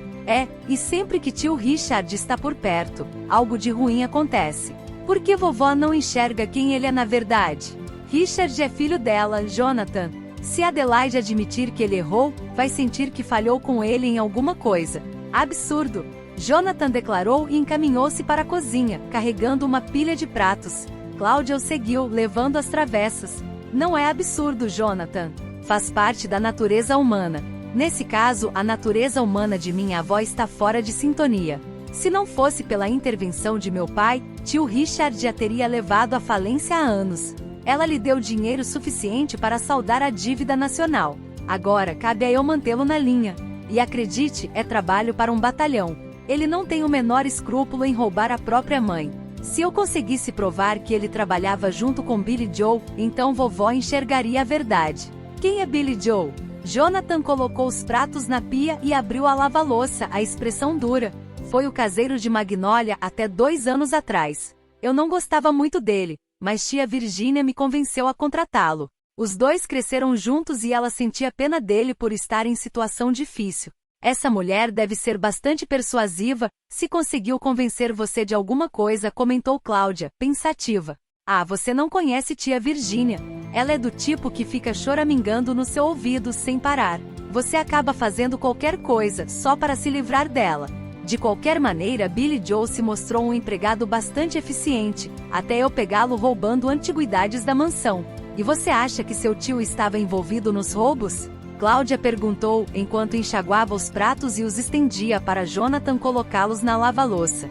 E sempre que tio Richard está por perto, algo de ruim acontece. Por que vovó não enxerga quem ele é na verdade? Richard é filho dela, Jonathan. Se Adelaide admitir que ele errou, vai sentir que falhou com ele em alguma coisa. Absurdo! Jonathan declarou e encaminhou-se para a cozinha, carregando uma pilha de pratos. Cláudia o seguiu, levando as travessas. Não é absurdo, Jonathan. Faz parte da natureza humana. Nesse caso, a natureza humana de minha avó está fora de sintonia. Se não fosse pela intervenção de meu pai, tio Richard a teria levado à falência há anos. Ela lhe deu dinheiro suficiente para saldar a dívida nacional. Agora cabe a eu mantê-lo na linha. E acredite, é trabalho para um batalhão. Ele não tem o menor escrúpulo em roubar a própria mãe. Se eu conseguisse provar que ele trabalhava junto com Billy Joe, então vovó enxergaria a verdade. Quem é Billy Joe? Jonathan colocou os pratos na pia e abriu a lava-louça, a expressão dura. Foi o caseiro de Magnolia até 2 anos atrás. Eu não gostava muito dele, mas tia Virginia me convenceu a contratá-lo. Os dois cresceram juntos e ela sentia pena dele por estar em situação difícil. Essa mulher deve ser bastante persuasiva, se conseguiu convencer você de alguma coisa, comentou Cláudia, pensativa. Ah, você não conhece tia Virginia. Ela é do tipo que fica choramingando no seu ouvido sem parar. Você acaba fazendo qualquer coisa, só para se livrar dela. De qualquer maneira, Billy Joe se mostrou um empregado bastante eficiente, até eu pegá-lo roubando antiguidades da mansão. E você acha que seu tio estava envolvido nos roubos? Cláudia perguntou, enquanto enxaguava os pratos e os estendia para Jonathan colocá-los na lava-louça.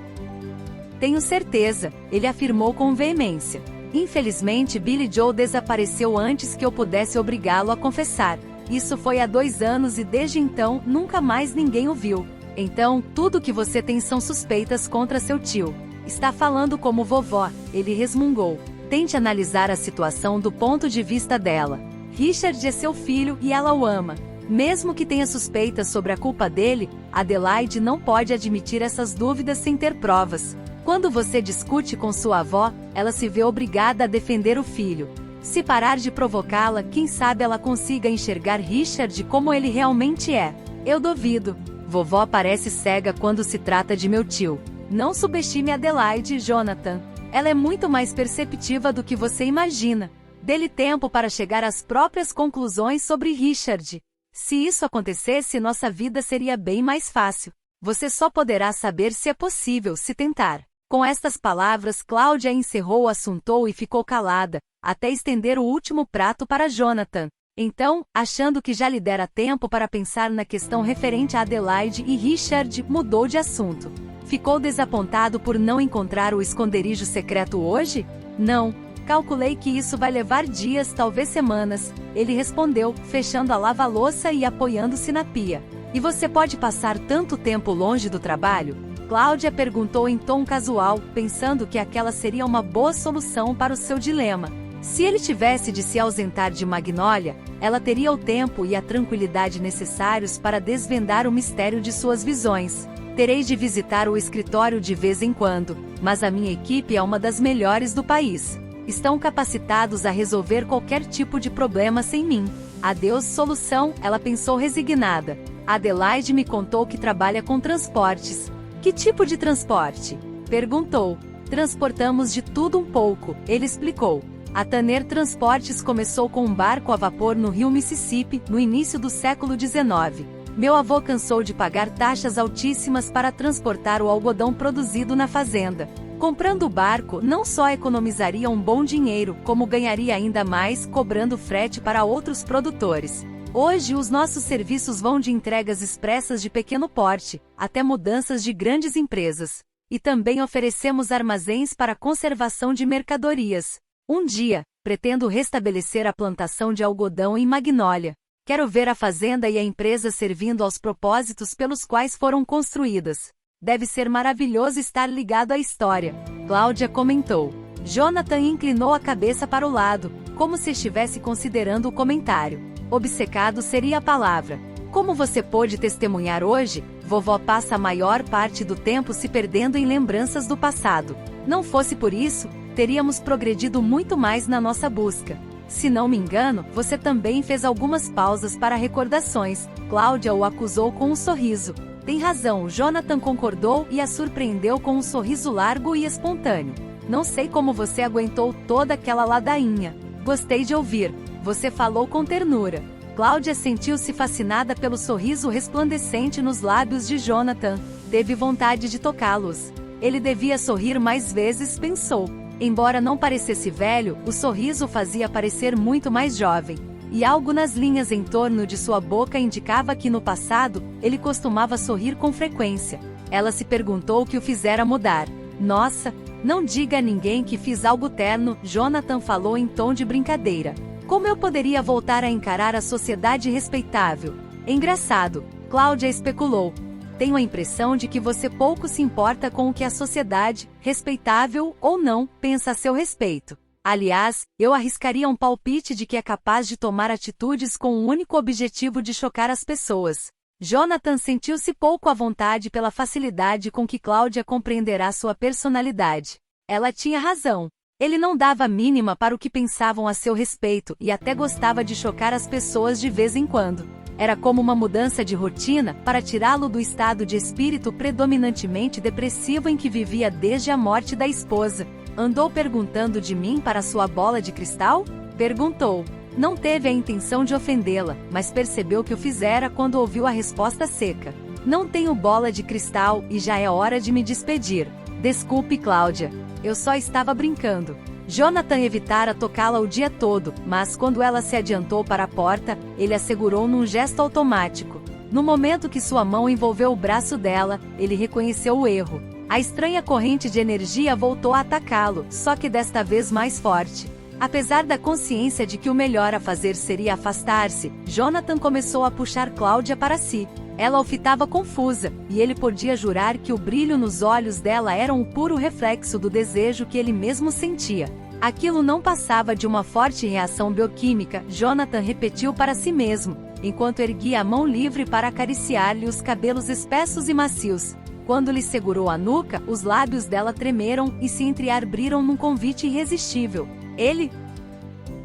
Tenho certeza, ele afirmou com veemência. Infelizmente, Billy Joe desapareceu antes que eu pudesse obrigá-lo a confessar. Isso foi há 2 anos e desde então, nunca mais ninguém o viu. Então, tudo que você tem são suspeitas contra seu tio. Está falando como vovó, ele resmungou. Tente analisar a situação do ponto de vista dela. Richard é seu filho e ela o ama. Mesmo que tenha suspeitas sobre a culpa dele, Adelaide não pode admitir essas dúvidas sem ter provas. Quando você discute com sua avó, ela se vê obrigada a defender o filho. Se parar de provocá-la, quem sabe ela consiga enxergar Richard como ele realmente é. Eu duvido. Vovó parece cega quando se trata de meu tio. Não subestime Adelaide, Jonathan. Ela é muito mais perceptiva do que você imagina. Dê-lhe tempo para chegar às próprias conclusões sobre Richard. Se isso acontecesse, nossa vida seria bem mais fácil. Você só poderá saber se é possível se tentar. Com estas palavras, Cláudia encerrou o assunto e ficou calada, até estender o último prato para Jonathan. Então, achando que já lhe dera tempo para pensar na questão referente a Adelaide e Richard, mudou de assunto. Ficou desapontado por não encontrar o esconderijo secreto hoje? Não. Calculei que isso vai levar dias, talvez semanas, ele respondeu, fechando a lava-louça e apoiando-se na pia. E você pode passar tanto tempo longe do trabalho? Cláudia perguntou em tom casual, pensando que aquela seria uma boa solução para o seu dilema. Se ele tivesse de se ausentar de Magnólia, ela teria o tempo e a tranquilidade necessários para desvendar o mistério de suas visões. Terei de visitar o escritório de vez em quando, mas a minha equipe é uma das melhores do país. Estão capacitados a resolver qualquer tipo de problema sem mim. Adeus solução, ela pensou resignada. Adelaide me contou que trabalha com transportes. Que tipo de transporte? Perguntou. Transportamos de tudo um pouco, ele explicou. A Tanner Transportes começou com um barco a vapor no rio Mississippi, no início do século XIX. Meu avô cansou de pagar taxas altíssimas para transportar o algodão produzido na fazenda. Comprando o barco, não só economizaria um bom dinheiro, como ganharia ainda mais cobrando frete para outros produtores. Hoje os nossos serviços vão de entregas expressas de pequeno porte, até mudanças de grandes empresas. E também oferecemos armazéns para conservação de mercadorias. Um dia, pretendo restabelecer a plantação de algodão em Magnólia. Quero ver a fazenda e a empresa servindo aos propósitos pelos quais foram construídas. Deve ser maravilhoso estar ligado à história, Cláudia comentou. Jonathan inclinou a cabeça para o lado, como se estivesse considerando o comentário. Obcecado seria a palavra. Como você pôde testemunhar hoje, vovó passa a maior parte do tempo se perdendo em lembranças do passado. Não fosse por isso, teríamos progredido muito mais na nossa busca. Se não me engano, você também fez algumas pausas para recordações. Cláudia o acusou com um sorriso. Tem razão, Jonathan concordou e a surpreendeu com um sorriso largo e espontâneo. Não sei como você aguentou toda aquela ladainha. Gostei de ouvir. Você falou com ternura. Cláudia sentiu-se fascinada pelo sorriso resplandecente nos lábios de Jonathan. Teve vontade de tocá-los. Ele devia sorrir mais vezes, pensou. Embora não parecesse velho, o sorriso fazia parecer muito mais jovem. E algo nas linhas em torno de sua boca indicava que no passado, ele costumava sorrir com frequência. Ela se perguntou o que o fizera mudar. Nossa, não diga a ninguém que fiz algo terno, Jonathan falou em tom de brincadeira. Como eu poderia voltar a encarar a sociedade respeitável? Engraçado, Cláudia especulou. Tenho a impressão de que você pouco se importa com o que a sociedade, respeitável ou não, pensa a seu respeito. Aliás, eu arriscaria um palpite de que é capaz de tomar atitudes com o único objetivo de chocar as pessoas. Jonathan sentiu-se pouco à vontade pela facilidade com que Cláudia compreenderá sua personalidade. Ela tinha razão. Ele não dava a mínima para o que pensavam a seu respeito e até gostava de chocar as pessoas de vez em quando. Era como uma mudança de rotina para tirá-lo do estado de espírito predominantemente depressivo em que vivia desde a morte da esposa. Andou perguntando de mim para sua bola de cristal? Perguntou. Não teve a intenção de ofendê-la, mas percebeu que o fizera quando ouviu a resposta seca. Não tenho bola de cristal e já é hora de me despedir. Desculpe, Cláudia. Eu só estava brincando. Jonathan evitara tocá-la o dia todo, mas quando ela se adiantou para a porta, ele a segurou num gesto automático. No momento que sua mão envolveu o braço dela, ele reconheceu o erro. A estranha corrente de energia voltou a atacá-lo, só que desta vez mais forte. Apesar da consciência de que o melhor a fazer seria afastar-se, Jonathan começou a puxar Cláudia para si. Ela o fitava confusa, e ele podia jurar que o brilho nos olhos dela era um puro reflexo do desejo que ele mesmo sentia. Aquilo não passava de uma forte reação bioquímica, Jonathan repetiu para si mesmo, enquanto erguia a mão livre para acariciar-lhe os cabelos espessos e macios. Quando lhe segurou a nuca, os lábios dela tremeram e se entreabriram num convite irresistível. Ele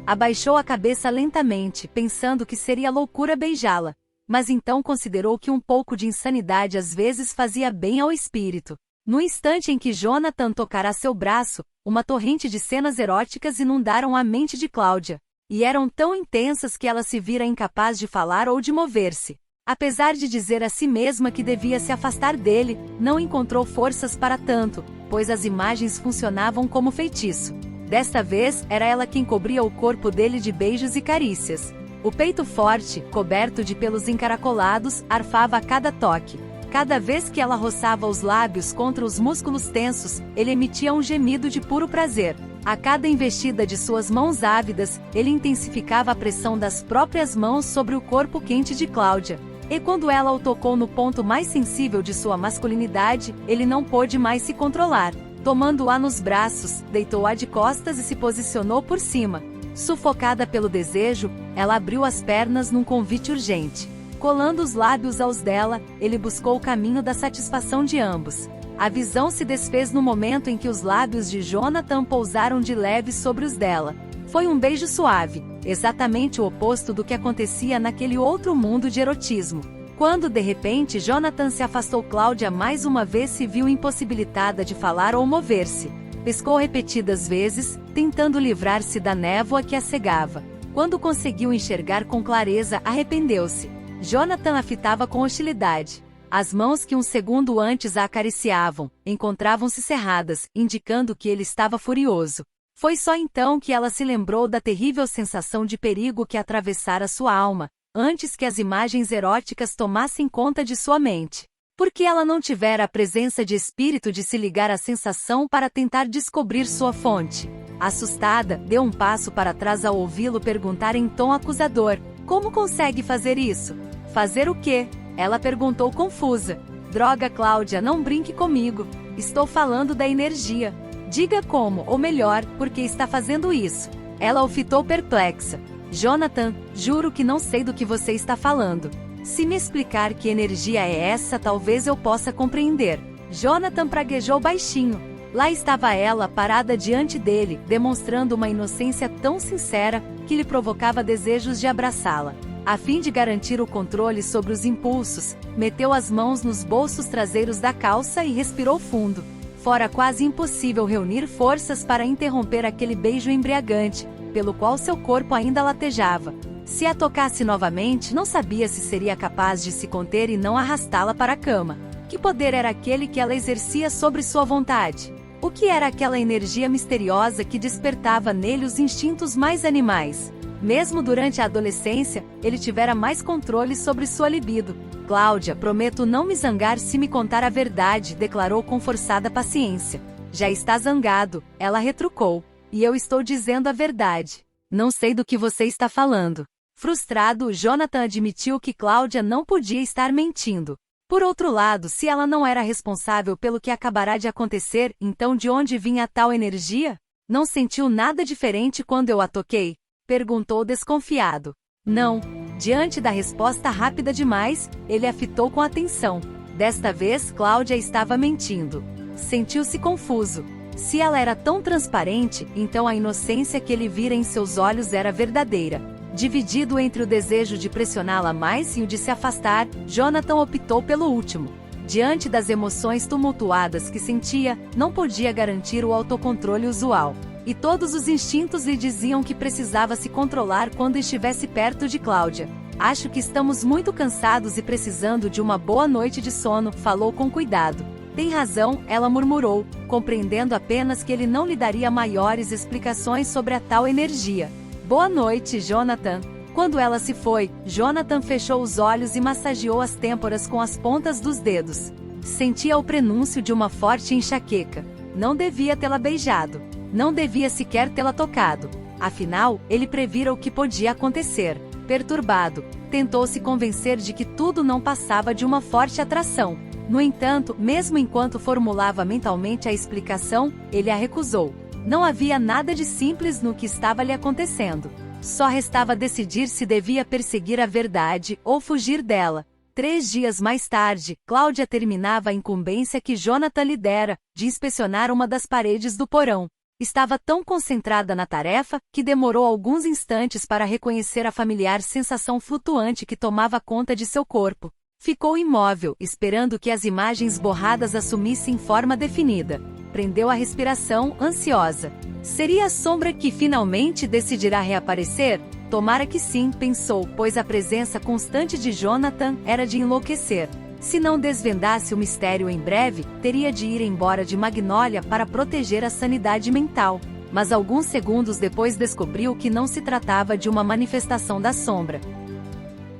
abaixou a cabeça lentamente, pensando que seria loucura beijá-la. Mas então considerou que um pouco de insanidade às vezes fazia bem ao espírito. No instante em que Jonathan tocara seu braço, uma torrente de cenas eróticas inundaram a mente de Cláudia. E eram tão intensas que ela se vira incapaz de falar ou de mover-se. Apesar de dizer a si mesma que devia se afastar dele, não encontrou forças para tanto, pois as imagens funcionavam como feitiço. Desta vez, era ela quem cobria o corpo dele de beijos e carícias. O peito forte, coberto de pelos encaracolados, arfava a cada toque. Cada vez que ela roçava os lábios contra os músculos tensos, ele emitia um gemido de puro prazer. A cada investida de suas mãos ávidas, ele intensificava a pressão das próprias mãos sobre o corpo quente de Cláudia. E quando ela o tocou no ponto mais sensível de sua masculinidade, ele não pôde mais se controlar. Tomando-a nos braços, deitou-a de costas e se posicionou por cima. Sufocada pelo desejo, ela abriu as pernas num convite urgente. Colando os lábios aos dela, ele buscou o caminho da satisfação de ambos. A visão se desfez no momento em que os lábios de Jonathan pousaram de leve sobre os dela. Foi um beijo suave, exatamente o oposto do que acontecia naquele outro mundo de erotismo. Quando de repente Jonathan se afastou, Cláudia mais uma vez se viu impossibilitada de falar ou mover-se. Piscou repetidas vezes, tentando livrar-se da névoa que a cegava. Quando conseguiu enxergar com clareza, arrependeu-se. Jonathan a fitava com hostilidade. As mãos que um segundo antes a acariciavam, encontravam-se cerradas, indicando que ele estava furioso. Foi só então que ela se lembrou da terrível sensação de perigo que atravessara sua alma, antes que as imagens eróticas tomassem conta de sua mente. Porque ela não tivera a presença de espírito de se ligar à sensação para tentar descobrir sua fonte. Assustada, deu um passo para trás ao ouvi-lo perguntar em tom acusador: "Como consegue fazer isso?" "Fazer o quê?" Ela perguntou confusa. "Droga, Cláudia, não brinque comigo. Estou falando da energia. Diga como, ou melhor, por que está fazendo isso." Ela o fitou perplexa. "Jonathan, juro que não sei do que você está falando. Se me explicar que energia é essa, talvez eu possa compreender." Jonathan praguejou baixinho. Lá estava ela, parada diante dele, demonstrando uma inocência tão sincera, que lhe provocava desejos de abraçá-la. A fim de garantir o controle sobre os impulsos, meteu as mãos nos bolsos traseiros da calça e respirou fundo. Fora quase impossível reunir forças para interromper aquele beijo embriagante, pelo qual seu corpo ainda latejava. Se a tocasse novamente, não sabia se seria capaz de se conter e não arrastá-la para a cama. Que poder era aquele que ela exercia sobre sua vontade? O que era aquela energia misteriosa que despertava nele os instintos mais animais? Mesmo durante a adolescência, ele tivera mais controle sobre sua libido. "Cláudia, prometo não me zangar se me contar a verdade", declarou com forçada paciência. "Já está zangado", ela retrucou. "E eu estou dizendo a verdade. Não sei do que você está falando." Frustrado, Jonathan admitiu que Cláudia não podia estar mentindo. Por outro lado, se ela não era responsável pelo que acabará de acontecer, então de onde vinha tal energia? "Não sentiu nada diferente quando eu a toquei?" perguntou desconfiado. "Não." Diante da resposta rápida demais, ele a fitou com atenção. Desta vez, Cláudia estava mentindo. Sentiu-se confuso. Se ela era tão transparente, então a inocência que ele vira em seus olhos era verdadeira. Dividido entre o desejo de pressioná-la mais e o de se afastar, Jonathan optou pelo último. Diante das emoções tumultuadas que sentia, não podia garantir o autocontrole usual. E todos os instintos lhe diziam que precisava se controlar quando estivesse perto de Cláudia. "Acho que estamos muito cansados e precisando de uma boa noite de sono", falou com cuidado. "Tem razão", ela murmurou, compreendendo apenas que ele não lhe daria maiores explicações sobre a tal energia. "Boa noite, Jonathan." Quando ela se foi, Jonathan fechou os olhos e massageou as têmporas com as pontas dos dedos. Sentia o prenúncio de uma forte enxaqueca. Não devia tê-la beijado. Não devia sequer tê-la tocado. Afinal, ele previra o que podia acontecer. Perturbado, tentou se convencer de que tudo não passava de uma forte atração. No entanto, mesmo enquanto formulava mentalmente a explicação, ele a recusou. Não havia nada de simples no que estava lhe acontecendo. Só restava decidir se devia perseguir a verdade ou fugir dela. 3 dias mais tarde, Cláudia terminava a incumbência que Jonathan lhe dera, de inspecionar uma das paredes do porão. Estava tão concentrada na tarefa, que demorou alguns instantes para reconhecer a familiar sensação flutuante que tomava conta de seu corpo. Ficou imóvel, esperando que as imagens borradas assumissem forma definida. Prendeu a respiração, ansiosa. Seria a sombra que finalmente decidirá reaparecer? Tomara que sim, pensou, pois a presença constante de Jonathan era de enlouquecer. Se não desvendasse o mistério em breve, teria de ir embora de Magnólia para proteger a sanidade mental. Mas alguns segundos depois descobriu que não se tratava de uma manifestação da sombra.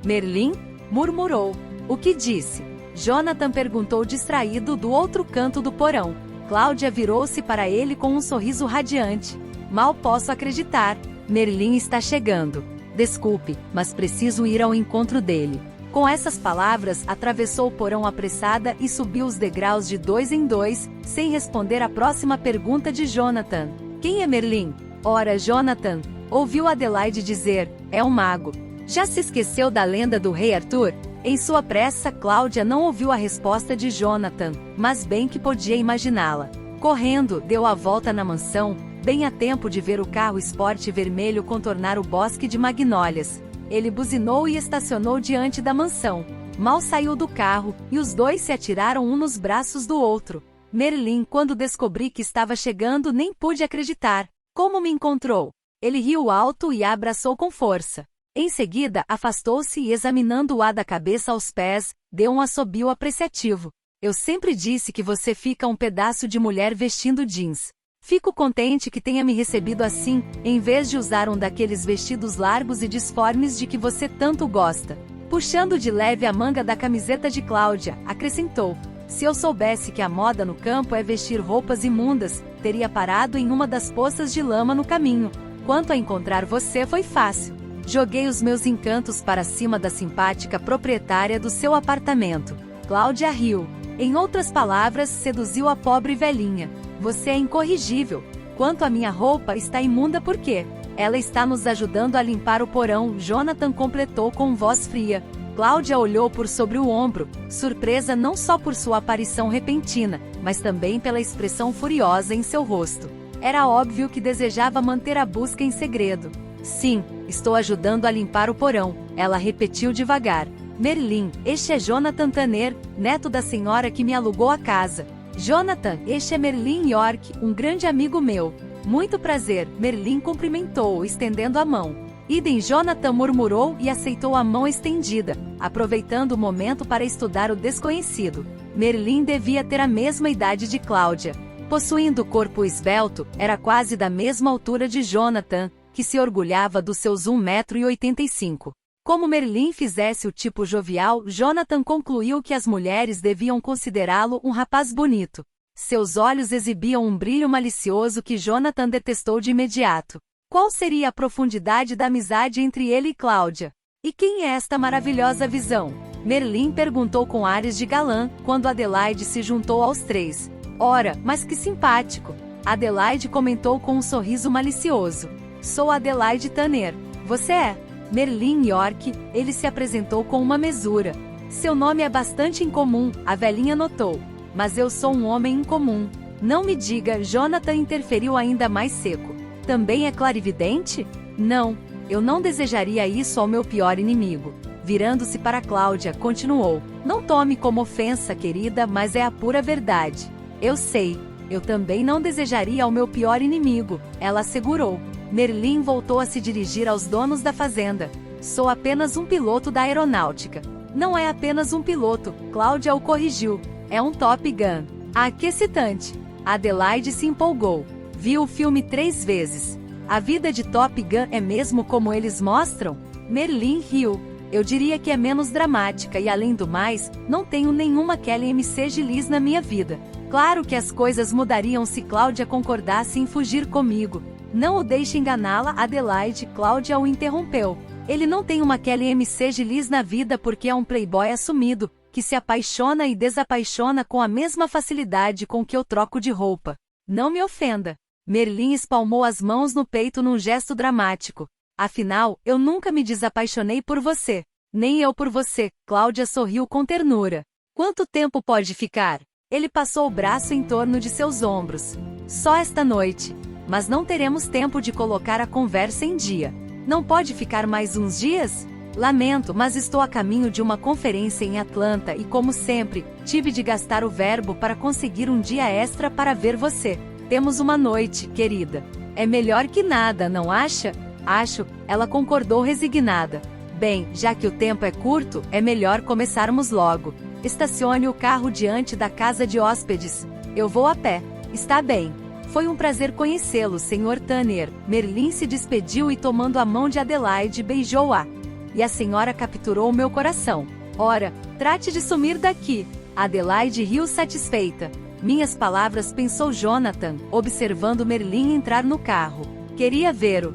Merlin? Murmurou. O que disse? Jonathan perguntou distraído do outro canto do porão. Cláudia virou-se para ele com um sorriso radiante. Mal posso acreditar. Merlin está chegando. Desculpe, mas preciso ir ao encontro dele. Com essas palavras, atravessou o porão apressada e subiu os degraus de 2 em 2, sem responder à próxima pergunta de Jonathan. Quem é Merlin? Ora, Jonathan, ouviu Adelaide dizer, é um mago. Já se esqueceu da lenda do rei Arthur? Em sua pressa, Cláudia não ouviu a resposta de Jonathan, mas bem que podia imaginá-la. Correndo, deu a volta na mansão, bem a tempo de ver o carro esporte vermelho contornar o bosque de magnólias. Ele buzinou e estacionou diante da mansão. Mal saiu do carro, e os dois se atiraram um nos braços do outro. Merlin, quando descobri que estava chegando, nem pude acreditar. Como me encontrou? Ele riu alto e a abraçou com força. Em seguida, afastou-se e, examinando-a da cabeça aos pés, deu um assobio apreciativo. Eu sempre disse que você fica um pedaço de mulher vestindo jeans. Fico contente que tenha me recebido assim, em vez de usar um daqueles vestidos largos e disformes de que você tanto gosta. Puxando de leve a manga da camiseta de Cláudia, acrescentou. Se eu soubesse que a moda no campo é vestir roupas imundas, teria parado em uma das poças de lama no caminho. Quanto a encontrar você foi fácil. Joguei os meus encantos para cima da simpática proprietária do seu apartamento. Cláudia riu. Em outras palavras, seduziu a pobre velhinha. Você é incorrigível. Quanto à minha roupa, está imunda por quê? Ela está nos ajudando a limpar o porão, Jonathan completou com voz fria. Cláudia olhou por sobre o ombro, surpresa não só por sua aparição repentina, mas também pela expressão furiosa em seu rosto. Era óbvio que desejava manter a busca em segredo. Sim, estou ajudando a limpar o porão, ela repetiu devagar. Merlin, este é Jonathan Tanner, neto da senhora que me alugou a casa. Jonathan, este é Merlin York, um grande amigo meu. Muito prazer, Merlin cumprimentou-o, estendendo a mão. Idem, Jonathan murmurou e aceitou a mão estendida, aproveitando o momento para estudar o desconhecido. Merlin devia ter a mesma idade de Cláudia. Possuindo corpo esbelto, era quase da mesma altura de Jonathan, que se orgulhava dos seus 1,85 m. Como Merlin fizesse o tipo jovial, Jonathan concluiu que as mulheres deviam considerá-lo um rapaz bonito. Seus olhos exibiam um brilho malicioso que Jonathan detestou de imediato. Qual seria a profundidade da amizade entre ele e Cláudia? E quem é esta maravilhosa visão? Merlin perguntou com ares de galã, quando Adelaide se juntou aos três. Ora, mas que simpático! Adelaide comentou com um sorriso malicioso. Sou Adelaide Tanner. Você é? Merlin York, ele se apresentou com uma mesura. Seu nome é bastante incomum, a velhinha notou. Mas eu sou um homem incomum. Não me diga, Jonathan interferiu ainda mais seco. Também é clarividente? Não, eu não desejaria isso ao meu pior inimigo. Virando-se para Cláudia, continuou. Não tome como ofensa, querida, mas é a pura verdade. Eu sei, eu também não desejaria ao meu pior inimigo, ela assegurou. Merlin voltou a se dirigir aos donos da fazenda. Sou apenas um piloto da aeronáutica. Não é apenas um piloto, Cláudia o corrigiu. É um Top Gun. Ah, que excitante! Adelaide se empolgou. Viu o filme 3 vezes. A vida de Top Gun é mesmo como eles mostram? Merlin riu. Eu diria que é menos dramática e, além do mais, não tenho nenhuma Kelly MC Gillies na minha vida. Claro que as coisas mudariam se Cláudia concordasse em fugir comigo. Não o deixe enganá-la, Adelaide, Cláudia o interrompeu. Ele não tem uma Kelly MC Gillies na vida porque é um playboy assumido, que se apaixona e desapaixona com a mesma facilidade com que eu troco de roupa. Não me ofenda. Merlin espalmou as mãos no peito num gesto dramático. Afinal, eu nunca me desapaixonei por você. Nem eu por você. Cláudia sorriu com ternura. Quanto tempo pode ficar? Ele passou o braço em torno de seus ombros. Só esta noite. Mas não teremos tempo de colocar a conversa em dia. Não pode ficar mais uns dias? Lamento, mas estou a caminho de uma conferência em Atlanta e, como sempre, tive de gastar o verbo para conseguir um dia extra para ver você. Temos uma noite, querida. É melhor que nada, não acha? Acho, ela concordou resignada. Bem, já que o tempo é curto, é melhor começarmos logo. Estacione o carro diante da casa de hóspedes. Eu vou a pé. Está bem. Foi um prazer conhecê-lo, Sr. Tanner. Merlin se despediu e, tomando a mão de Adelaide, beijou-a. E a senhora capturou meu coração. Ora, trate de sumir daqui. Adelaide riu satisfeita. Minhas palavras, pensou Jonathan, observando Merlin entrar no carro. Queria ver o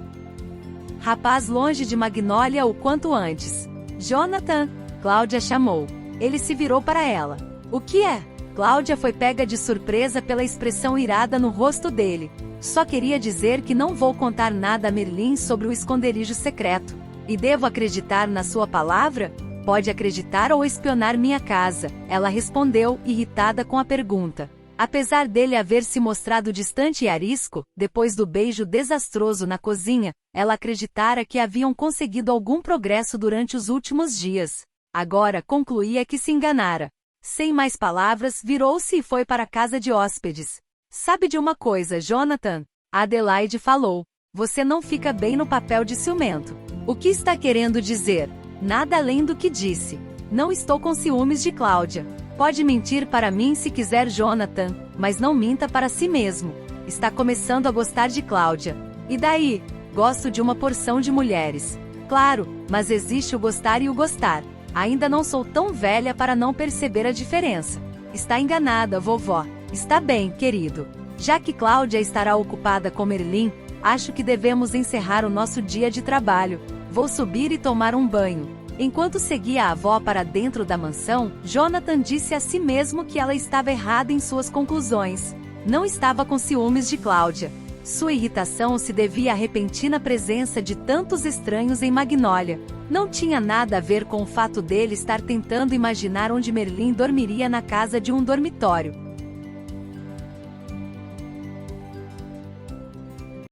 rapaz longe de Magnolia o quanto antes. Jonathan, Cláudia chamou. Ele se virou para ela. O que é? Cláudia foi pega de surpresa pela expressão irada no rosto dele. Só queria dizer que não vou contar nada a Merlin sobre o esconderijo secreto. E devo acreditar na sua palavra? Pode acreditar ou espionar minha casa, ela respondeu, irritada com a pergunta. Apesar dele haver se mostrado distante e arisco, depois do beijo desastroso na cozinha, ela acreditara que haviam conseguido algum progresso durante os últimos dias. Agora concluía que se enganara. Sem mais palavras, virou-se e foi para a casa de hóspedes. Sabe de uma coisa, Jonathan? Adelaide falou. Você não fica bem no papel de ciumento. O que está querendo dizer? Nada além do que disse. Não estou com ciúmes de Cláudia. Pode mentir para mim se quiser, Jonathan, mas não minta para si mesmo. Está começando a gostar de Cláudia. E daí? Gosto de uma porção de mulheres. Claro, mas existe o gostar e o gostar. Ainda não sou tão velha para não perceber a diferença. Está enganada, vovó. Está bem, querido. Já que Cláudia estará ocupada com Merlin, acho que devemos encerrar o nosso dia de trabalho. Vou subir e tomar um banho. Enquanto seguia a avó para dentro da mansão, Jonathan disse a si mesmo que ela estava errada em suas conclusões. Não estava com ciúmes de Cláudia. Sua irritação se devia à repentina presença de tantos estranhos em Magnolia. Não tinha nada a ver com o fato dele estar tentando imaginar onde Merlin dormiria na casa de um dormitório.